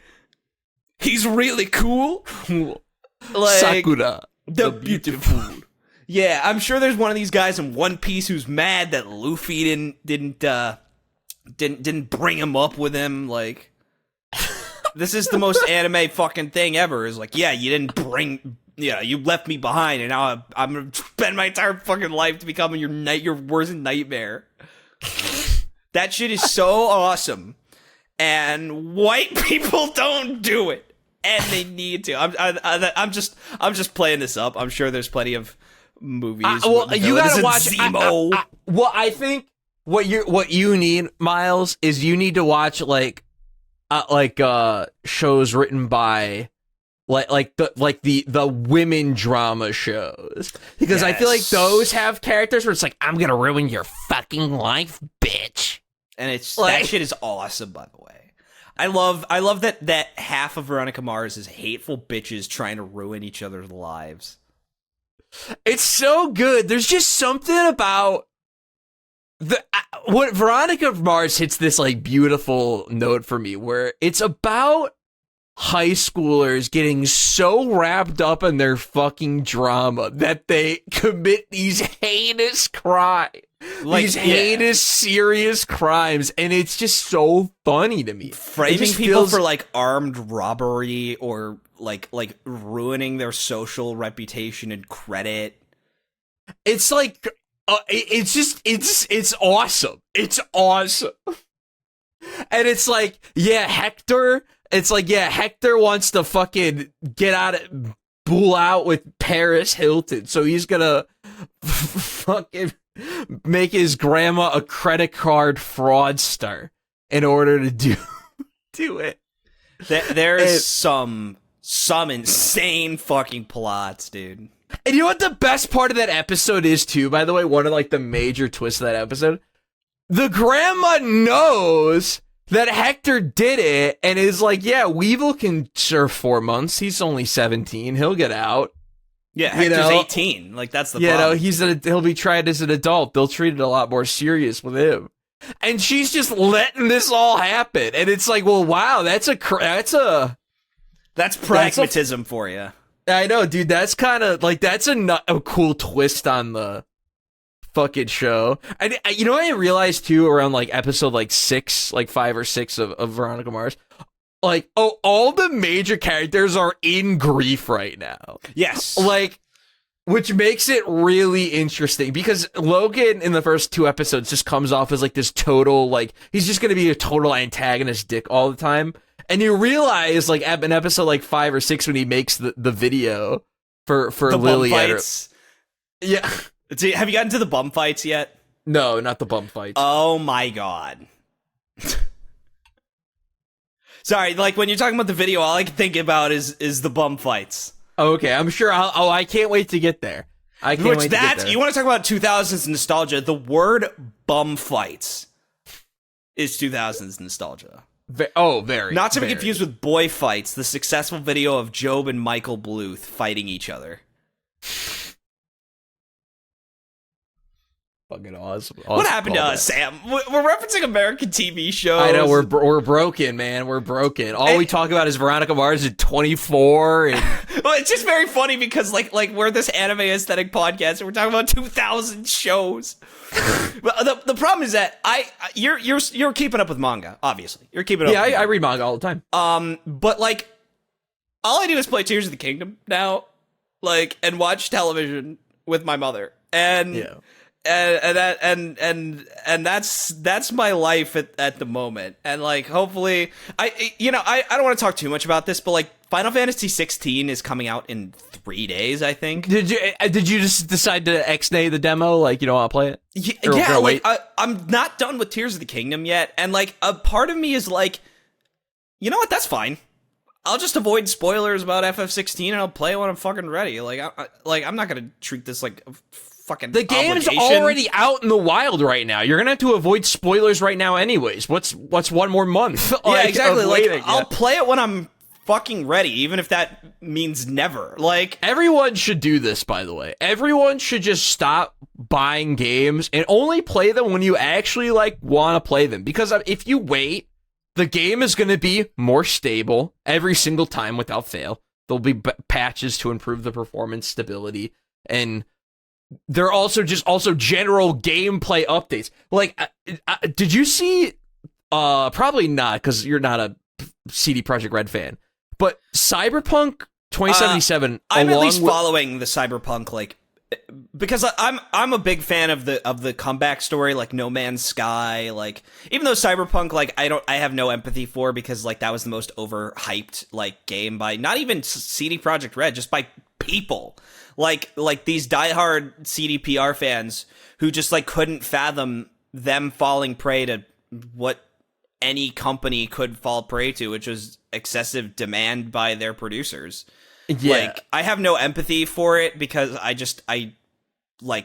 He's really cool. Like, Sakura, the beautiful. Yeah, I'm sure there's one of these guys in One Piece who's mad that Luffy didn't bring him up with him. Like, this is the most anime fucking thing ever. Is like, yeah, you didn't bring, you left me behind, and now I'm gonna spend my entire fucking life to become your worst nightmare. That shit is so awesome, and white people don't do it, and they need to. I'm just playing this up. I'm sure there's plenty of movies. Well, you gotta watch Zemo. Well, I think what you need, Miles, is you need to watch shows written by the women drama shows, because I feel like those have characters where it's like, I'm gonna ruin your fucking life, bitch. And it's like, that shit is awesome, by the way. I love that half of Veronica Mars is hateful bitches trying to ruin each other's lives. It's so good. There's just something about what Veronica Mars hits this like beautiful note for me, where it's about high schoolers getting so wrapped up in their fucking drama that they commit these heinous crimes. Heinous, serious crimes, and it's just so funny to me. Framing people for like armed robbery or like ruining their social reputation and credit. It's like, it's awesome. It's awesome. And it's like, Hector wants to fucking bull out with Paris Hilton, so he's gonna fucking make his grandma a credit card fraudster in order to do it. There's some insane fucking plots, dude. And you know what the best part of that episode is too, by the way? One of like the major twists of that episode? The grandma knows that Hector did it and is like, yeah, Weevil can serve 4 months. He's only 17. He'll get out. Yeah, Hector's 18. Like, that's the problem. He'll be tried as an adult. They'll treat it a lot more serious with him. And she's just letting this all happen. And it's like, well, wow, that's pragmatism for you. I know, dude. That's kind of like, that's a cool twist on the fucking show. And you know what I realized too, around like episode like 6, like 5 or 6 of Veronica Mars? Like, all the major characters are in grief right now. Yes. Like, which makes it really interesting, because Logan in the first 2 episodes just comes off as like this total, like, he's just going to be a total antagonist dick all the time. And you realize, like, in episode like 5 or 6, when he makes the video for the Lily. Bum fights. Yeah. Have you gotten to the bum fights yet? No, not the bum fights. Oh my god. Sorry, like, when you're talking about the video, all I can think about is the bum fights. Okay, I'm sure I can't wait to get there. You want to talk about 2000s nostalgia, the word bum fights is 2000s nostalgia. Very. Not to be confused with Boy Fights, the successful video of Job and Michael Bluth fighting each other. Fucking awesome. What happened to us, Sam? We're referencing American TV shows. I know, we're broken, man. We're broken. All we talk about is Veronica Mars at 24. And well, it's just very funny because like we're this anime aesthetic podcast and we're talking about 2000 shows. But the problem is that you're keeping up with manga, obviously. You're keeping up. Yeah, I read manga all the time. But like, all I do is play Tears of the Kingdom now, like, and watch television with my mother, and yeah. And that's my life at the moment. And like, hopefully, I don't want to talk too much about this, but like, Final Fantasy 16 is coming out in 3 days, I think. Did you just decide to X-nay the demo? Like, you don't want to play it? Yeah, like, I'm not done with Tears of the Kingdom yet, and like, a part of me is like, you know what? That's fine. I'll just avoid spoilers about FF16 and I'll play it when I'm fucking ready. Like, I'm not gonna treat this like a fucking the game's obligation. Already out in the wild right now. You're gonna have to avoid spoilers right now anyways. What's one more month? Yeah, exactly. Like, I'll play it when I'm fucking ready, even if that means never. Like, everyone should do this, by the way. Everyone should just stop buying games and only play them when you actually like want to play them. Because if you wait, the game is going to be more stable every single time without fail. There'll be patches to improve the performance stability, and there are also general gameplay updates. Like, did you see? Probably not, because you're not a CD Projekt Red fan. But Cyberpunk 2077. I'm at least following the Cyberpunk, like, because I'm a big fan of the comeback story, like No Man's Sky. Like, even though Cyberpunk, like, I have no empathy for, because like that was the most overhyped like game by not even CD Projekt Red, just by people. Like these diehard CDPR fans who just like couldn't fathom them falling prey to what any company could fall prey to, which was excessive demand by their producers. Yeah. Like, I have no empathy for it, because I have empathy for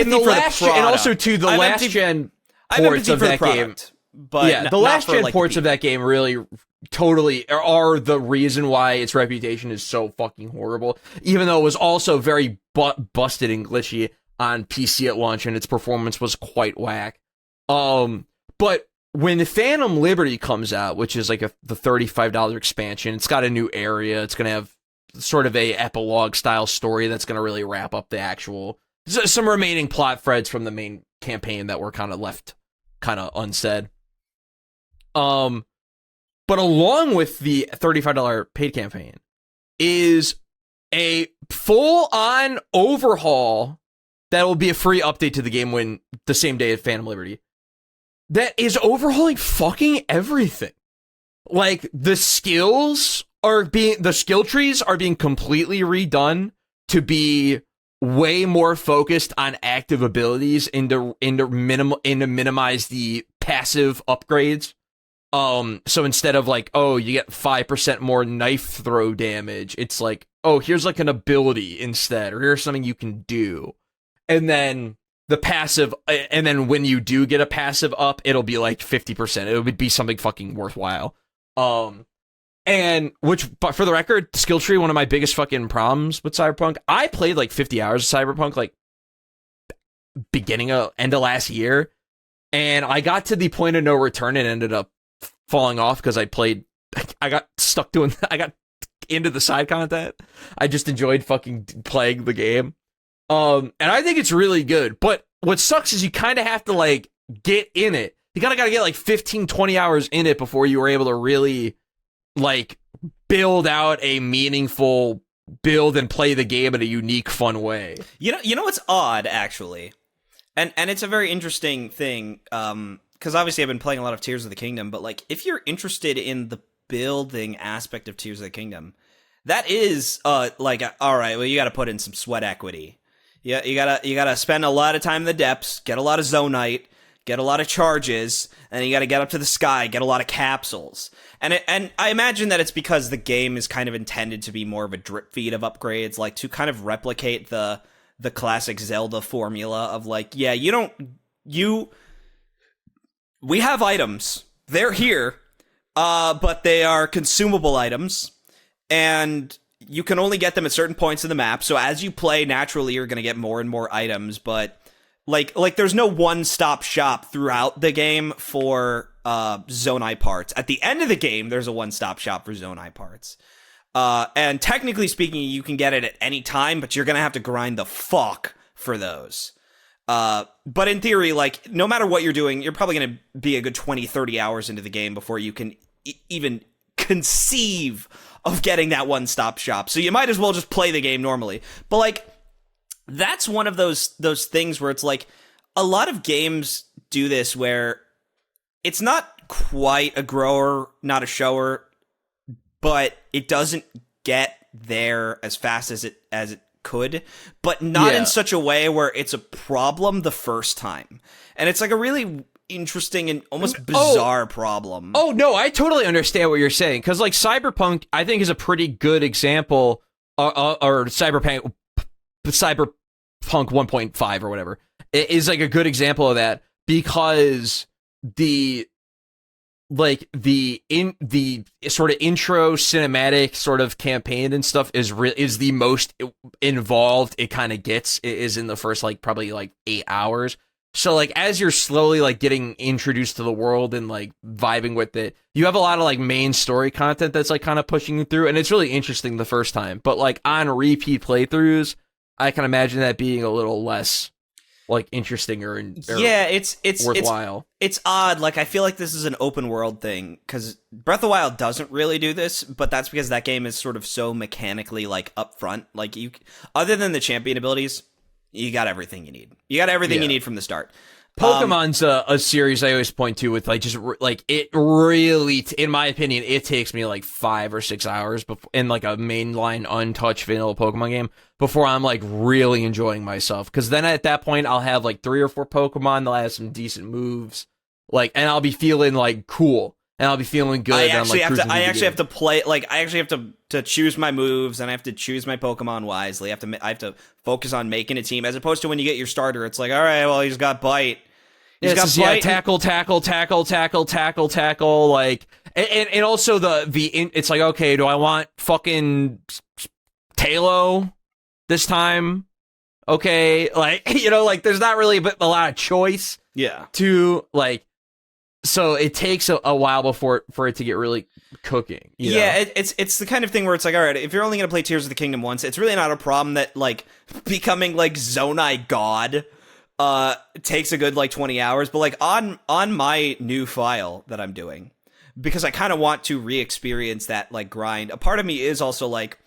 the product. And also to the last gen ports of that game. But yeah, the last gen ports of that game really totally are the reason why its reputation is so fucking horrible, even though it was also very busted and glitchy on PC at launch, and its performance was quite whack. But when Phantom Liberty comes out, which is like the $35 expansion, it's got a new area. It's going to have sort of a epilogue style story that's going to really wrap up the actual, some remaining plot threads from the main campaign that were kind of left kind of unsaid. But along with the $35 paid campaign is a full-on overhaul that will be a free update to the game when the same day as Phantom Liberty. That is overhauling fucking everything. Like, the skill trees are being completely redone to be way more focused on active abilities and to minimize the passive upgrades. So instead of like, oh, you get 5% more knife throw damage, it's like, oh, here's like an ability instead, or here's something you can do. And then the passive, and then when you do get a passive up, it'll be like 50%. It would be something fucking worthwhile. And but for the record, skill tree, one of my biggest fucking problems with Cyberpunk. I played like 50 hours of Cyberpunk, like end of last year, and I got to the point of no return and ended up falling off because I got into the side content. I just enjoyed fucking playing the game. And I think it's really good, but what sucks is you kind of have to like get in it. You gotta get like 15, 20 hours in it before you were able to really like build out a meaningful build and play the game in a unique, fun way. You know what's odd, actually, and it's a very interesting thing, because obviously I've been playing a lot of Tears of the Kingdom, but like if you're interested in the building aspect of Tears of the Kingdom, that is like, all right, well, you got to put in some sweat equity. Yeah, you gotta spend a lot of time in the depths, get a lot of zonite, get a lot of charges, and you gotta get up to the sky, get a lot of capsules. And I imagine that it's because the game is kind of intended to be more of a drip feed of upgrades, like to kind of replicate the classic Zelda formula of like, yeah, we have items, they're here, but they are consumable items, and you can only get them at certain points in the map, so as you play, naturally, you're going to get more and more items, but like there's no one-stop shop throughout the game for Zonai parts. At the end of the game, there's a one-stop shop for Zonai parts. And technically speaking, you can get it at any time, but you're going to have to grind the fuck for those. But in theory, like, no matter what you're doing, you're probably going to be a good 20, 30 hours into the game before you can even conceive of getting that one-stop shop. So you might as well just play the game normally. But like, that's one of those things where it's like, a lot of games do this where it's not quite a grower, not a shower, but it doesn't get there as fast as it could, but not in such a way where it's a problem the first time. And it's like a really interesting and almost bizarre problem. Oh, no, I totally understand what you're saying, because like Cyberpunk, I think, is a pretty good example, or Cyberpunk 1.5 or whatever, it is like a good example of that, because the like the sort of intro cinematic sort of campaign and stuff is the most involved it kind of gets. It is in the first like probably like 8 hours. So like as you're slowly like getting introduced to the world and like vibing with it, you have a lot of like main story content that's like kind of pushing you through, and it's really interesting the first time. But like on repeat playthroughs, I can imagine that being a little less like interesting or yeah, it's worthwhile. It's odd. Like I feel like this is an open world thing because Breath of the Wild doesn't really do this, but that's because that game is sort of so mechanically like upfront. Like you, other than the champion abilities, you got everything you need. You got everything you need from the start. Pokemon's a series I always point to with like just like it really, in my opinion, it takes me like 5 or 6 hours in like a mainline untouched vanilla Pokemon game before I'm like really enjoying myself. Because then at that point I'll have like 3 or 4 Pokemon that'll have some decent moves, like, and I'll be feeling like cool. And I'll be feeling good. I actually have to play. Like I actually have to choose my moves, and I have to choose my Pokemon wisely. I have to focus on making a team, as opposed to when you get your starter. It's like, all right, well, he's got bite. Tackle. Like, and also it's like, okay, do I want fucking Talo this time? Okay, like, you know, like there's not really a lot of choice. Yeah. To like. So it takes a while for it to get really cooking. You know? It's the kind of thing where it's like, all right, if you're only going to play Tears of the Kingdom once, it's really not a problem that, like, becoming, like, Zonai God takes a good, like, 20 hours. But, like, on my new file that I'm doing, because I kind of want to re-experience that, like, grind, a part of me is also, like,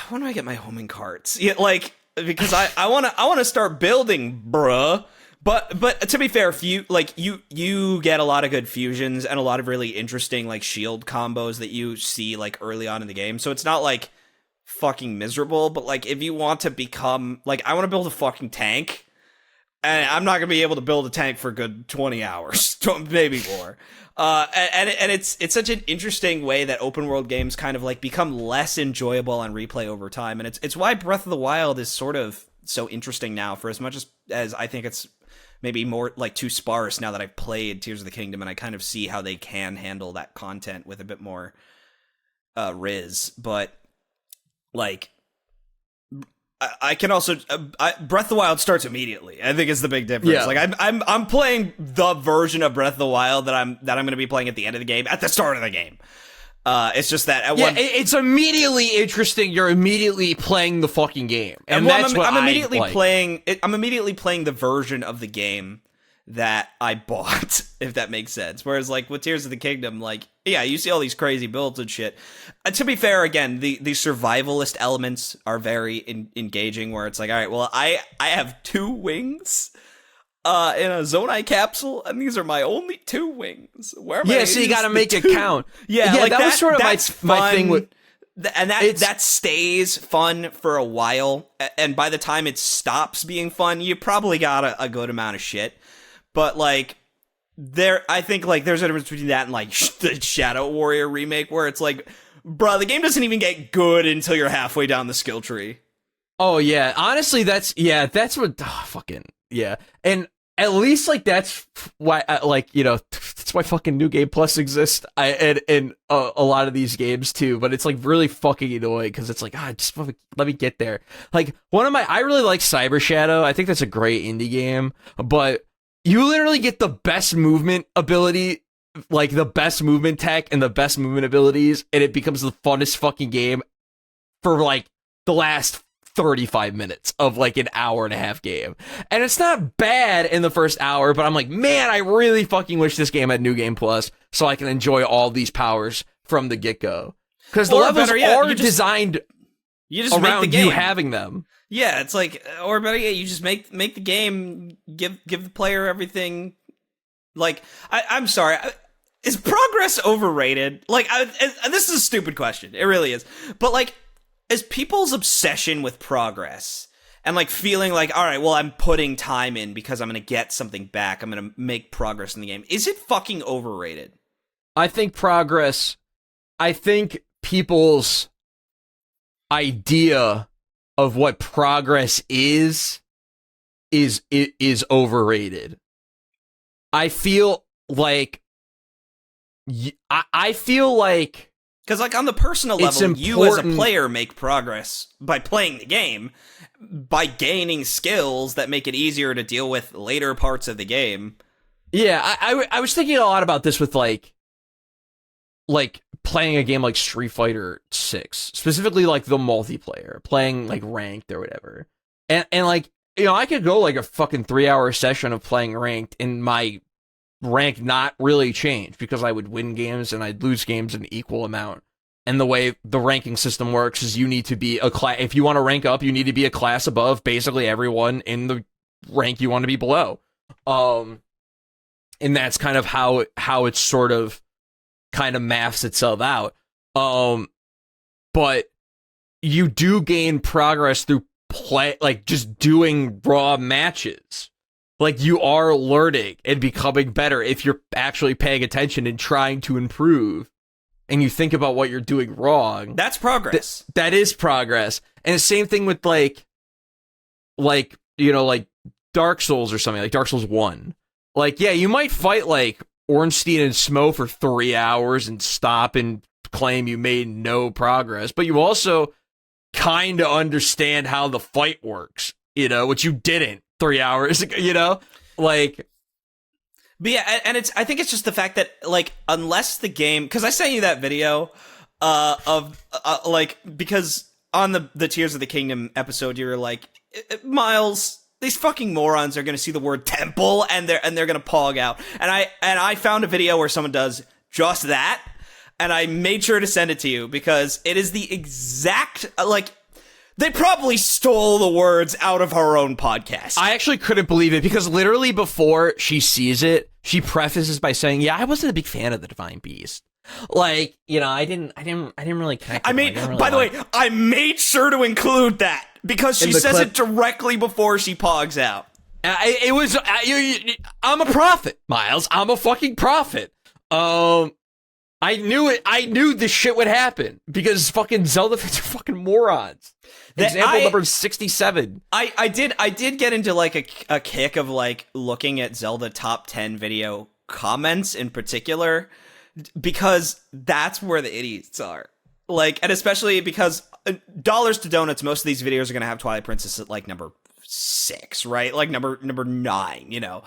when do I get my homing carts? Yeah, like, because I want to start building, bruh. But to be fair, if you get a lot of good fusions and a lot of really interesting like shield combos that you see like early on in the game. So it's not like fucking miserable, but like if you want to become like, I want to build a fucking tank, and I'm not gonna be able to build a tank for a good 20 hours, maybe more. And it's such an interesting way that open world games kind of like become less enjoyable on replay over time, and it's why Breath of the Wild is sort of so interesting now. For as much as I think it's maybe more like too sparse now that I've played Tears of the Kingdom, and I kind of see how they can handle that content with a bit more riz. But like, I can also Breath of the Wild starts immediately. I think is the big difference. Yeah. Like I'm playing the version of Breath of the Wild that I'm going to be playing at the end of the game at the start of the game. It's just that it's immediately interesting. You're immediately playing the fucking game, and that's what I'm immediately playing. I'm immediately playing the version of the game that I bought, if that makes sense. Whereas, like with Tears of the Kingdom, like yeah, you see all these crazy builds and shit. To be fair, again, the survivalist elements are very engaging. Where it's like, all right, well, I have 2 wings. In a Zonai capsule, and these are my only 2 wings. Where am I? So you got to make it count. Yeah, like that was sort of my thing with, and that stays fun for a while. And by the time it stops being fun, you probably got a good amount of shit. But like, I think like there's a difference between that and like the Shadow Warrior remake, where it's like, bruh, the game doesn't even get good until you're halfway down the skill tree. Oh yeah, honestly, that's what and. At least, like, that's why, like, you know, that's why fucking New Game Plus exists, and a lot of these games, too, but it's, like, really fucking annoying, because it's like, just let me get there. Like, I really like Cyber Shadow. I think that's a great indie game, but you literally get the best movement ability, like, the best movement tech and the best movement abilities, and it becomes the funnest fucking game for, like, the last 35 minutes of like an hour and a half game. And it's not bad in the first hour, but I'm like, man, I really fucking wish this game had New Game Plus so I can enjoy all these powers from the get-go. Because the levels are designed around you having them. Yeah, it's like, or better yet, you just make the game, give the player everything. Like, I'm sorry, is progress overrated? Like, this is a stupid question. It really is. But like, is people's obsession with progress and like feeling like, all right, well, I'm putting time in because I'm going to get something back, I'm going to make progress in the game, is it fucking overrated? I think people's idea of what progress is overrated. I feel like, I feel like, because like on the personal it's level, you as a important- player make progress by playing the game, by gaining skills that make it easier to deal with later parts of the game. Yeah, I was thinking a lot about this with like playing a game like Street Fighter 6, specifically like the multiplayer, playing like ranked or whatever. And like, you know, I could go like a fucking 3-hour session of playing ranked and my rank not really change because I would win games and I'd lose games an equal amount. And the way the ranking system works is you need to be a class. If you want to rank up, you need to be a class above basically everyone in the rank you want to be below. And that's kind of how it sort of kind of maths itself out. But you do gain progress through play, like just doing raw matches. Like you are learning and becoming better if you're actually paying attention and trying to improve. And you think about what you're doing wrong. That's progress. That is progress. And the same thing with like, you know, like Dark Souls or something, like Dark Souls 1. Like, yeah, you might fight like Ornstein and Smo for 3 hours and stop and claim you made no progress, but you also kind of understand how the fight works, you know, which you didn't 3 hours ago, you know? Like, but yeah, and I think it's just the fact that, like, unless the game, because I sent you that video like, because on the Tears of the Kingdom episode, you were like, Myles, these fucking morons are gonna see the word temple and they're gonna pog out. And I found a video where someone does just that, and I made sure to send it to you because it is the exact, like, they probably stole the words out of our own podcast. I actually couldn't believe it because literally before she sees it, she prefaces by saying, "Yeah, I wasn't a big fan of the Divine Beast. Like, you know, I didn't really connect." I mean, by the way, I made sure to include that because she says it directly before she pogs out. It was I'm a prophet, Myles. I'm a fucking prophet. I knew it. I knew this shit would happen because fucking Zelda fans are fucking morons. Example number 67. I did get into like a kick of like looking at Zelda top 10 video comments in particular because that's where the idiots are. Like, and especially because dollars to donuts, most of these videos are going to have Twilight Princess at like number 6, right? Like number 9, you know,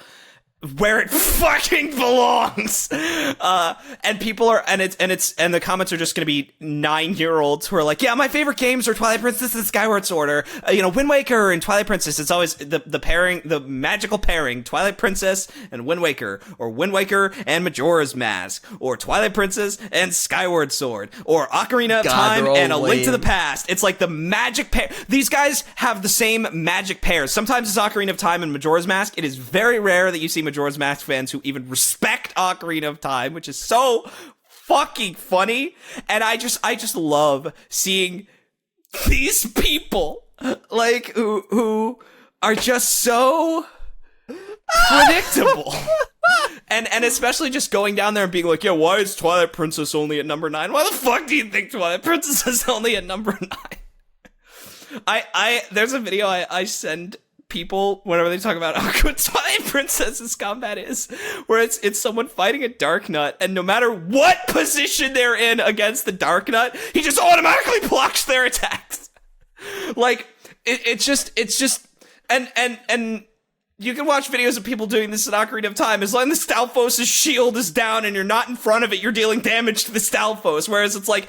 where it fucking belongs. And people are, and the comments are just gonna be 9-year-olds who are like, yeah, my favorite games are Twilight Princess and Skyward Sword, or, you know, Wind Waker and Twilight Princess. It's always the pairing, the magical pairing, Twilight Princess and Wind Waker, or Wind Waker and Majora's Mask, or Twilight Princess and Skyward Sword, or Ocarina of Time and A Link to the Past. It's like the magic pair. These guys have the same magic pairs. Sometimes it's Ocarina of Time and Majora's Mask. It is very rare that you see Majora's Mask fans who even respect Ocarina of Time, which is so fucking funny. And I just love seeing these people, like, who are just so predictable. And especially just going down there and being like, yeah, why is Twilight Princess only at number 9? Why the fuck do you think Twilight Princess is only at number 9? There's a video I send people whenever they talk about how good Twilight Princess's combat is, where it's someone fighting a Darknut, and no matter what position they're in against the Darknut, he just automatically blocks their attacks. Like, it's just and you can watch videos of people doing this in Ocarina of Time. As long as the Stalfos' shield is down and you're not in front of it, you're dealing damage to the Stalfos. Whereas it's like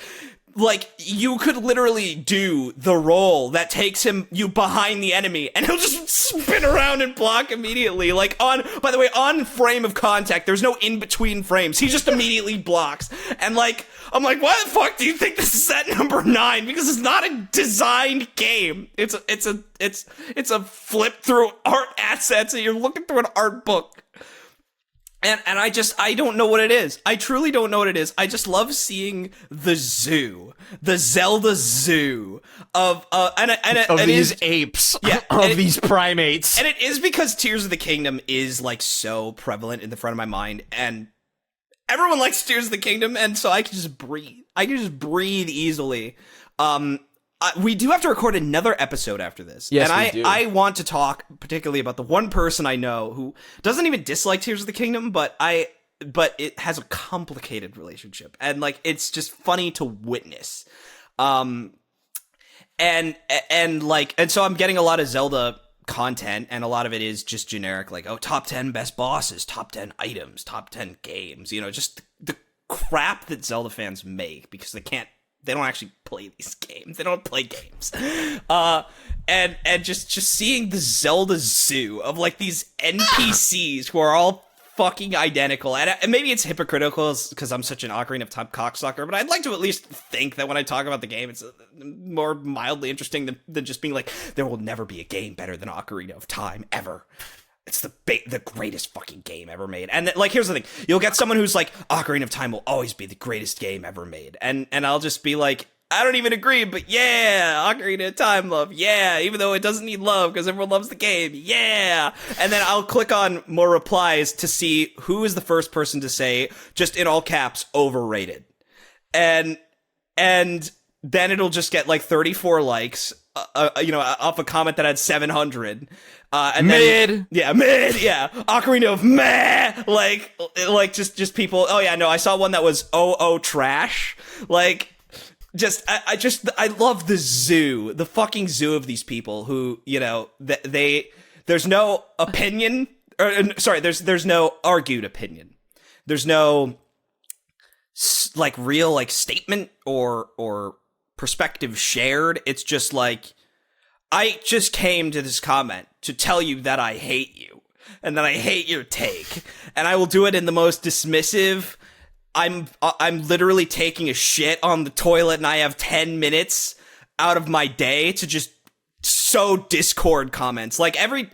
you could literally do the roll that takes you behind the enemy and he'll just spin around and block immediately. Like, by the way, on frame of contact, there's no in between frames. He just immediately blocks. And like, I'm like, why the fuck do you think this is at number 9? Because it's not a designed game. It's a flip through art assets and you're looking through an art book. And I don't know what it is. I truly don't know what it is. I just love seeing the zoo, the Zelda zoo of these apes, yeah, of these primates. And it is because Tears of the Kingdom is like so prevalent in the front of my mind, and everyone likes Tears of the Kingdom, and so I can just breathe. I can just breathe easily. We do have to record another episode after this. Yes, and we do. I want to talk particularly about the one person I know who doesn't even dislike Tears of the Kingdom, but I but it has a complicated relationship, and like it's just funny to witness. And so I'm getting a lot of Zelda content, and a lot of it is just generic, like, oh, top 10 best bosses, top 10 items, top 10 games, you know, just the crap that Zelda fans make, because they don't actually play these games. They don't play games. And just seeing the Zelda zoo of like these NPCs who are all fucking identical, and maybe it's hypocritical because I'm such an Ocarina of Time cocksucker, but I'd like to at least think that when I talk about the game, it's more mildly interesting than just being like, there will never be a game better than Ocarina of Time ever. It's the greatest fucking game ever made. And like, here's the thing: you'll get someone who's like, Ocarina of Time will always be the greatest game ever made, and I'll just be like, I don't even agree, but yeah, Ocarina of Time love, yeah, even though it doesn't need love because everyone loves the game, yeah. And then I'll click on more replies to see who is the first person to say, just in all caps, overrated. And then it'll just get like 34 likes, off a comment that had 700. And mid. Then, mid, yeah. Ocarina of meh. Like just people, oh yeah, no, I saw one that was trash. Like, I love the zoo, the fucking zoo of these people who, you know, there's no opinion, there's no argued opinion. There's no like real like statement or perspective shared. It's just like, I just came to this comment to tell you that I hate you and that I hate your take, and I will do it in the most dismissive. I'm literally taking a shit on the toilet, and I have 10 minutes out of my day to just sow Discord comments. Like and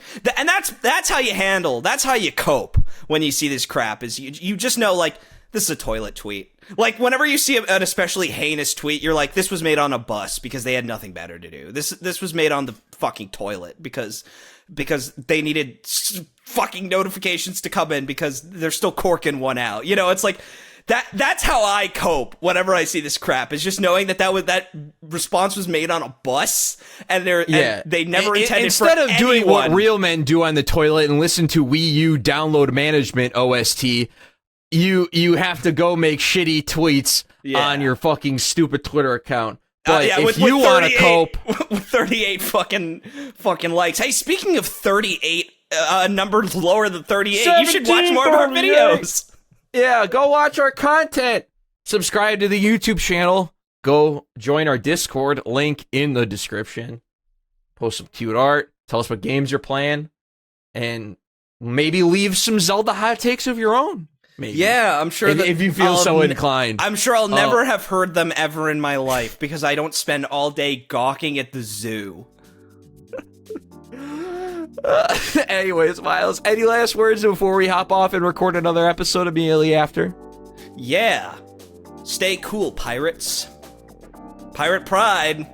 that's how you handle, that's how you cope when you see this crap, is you just know, like, this is a toilet tweet. Like, whenever you see an especially heinous tweet, you're like, this was made on a bus because they had nothing better to do. This was made on the fucking toilet because they needed fucking notifications to come in because they're still corking one out. You know, it's like, that's how I cope whenever I see this crap, is just knowing that response was made on a bus, and they never intended instead for of doing what real men do on the toilet and listen to Wii U download management OST, you have to go make shitty tweets on your fucking stupid Twitter account. But if you want to cope with 38 fucking likes. Hey, speaking of 38, numbers lower than 38, you should watch more of our videos. Yeah, go watch our content. Subscribe to the YouTube channel. Go join our Discord, link in the description. Post some cute art. Tell us what games you're playing. And maybe leave some Zelda hot takes of your own. Maybe. Yeah, I'm sure if you feel so inclined. I'm sure I'll never have heard them ever in my life because I don't spend all day gawking at the zoo. Anyways, Myles, any last words before we hop off and record another episode immediately after? Yeah. Stay cool, pirates. Pirate pride.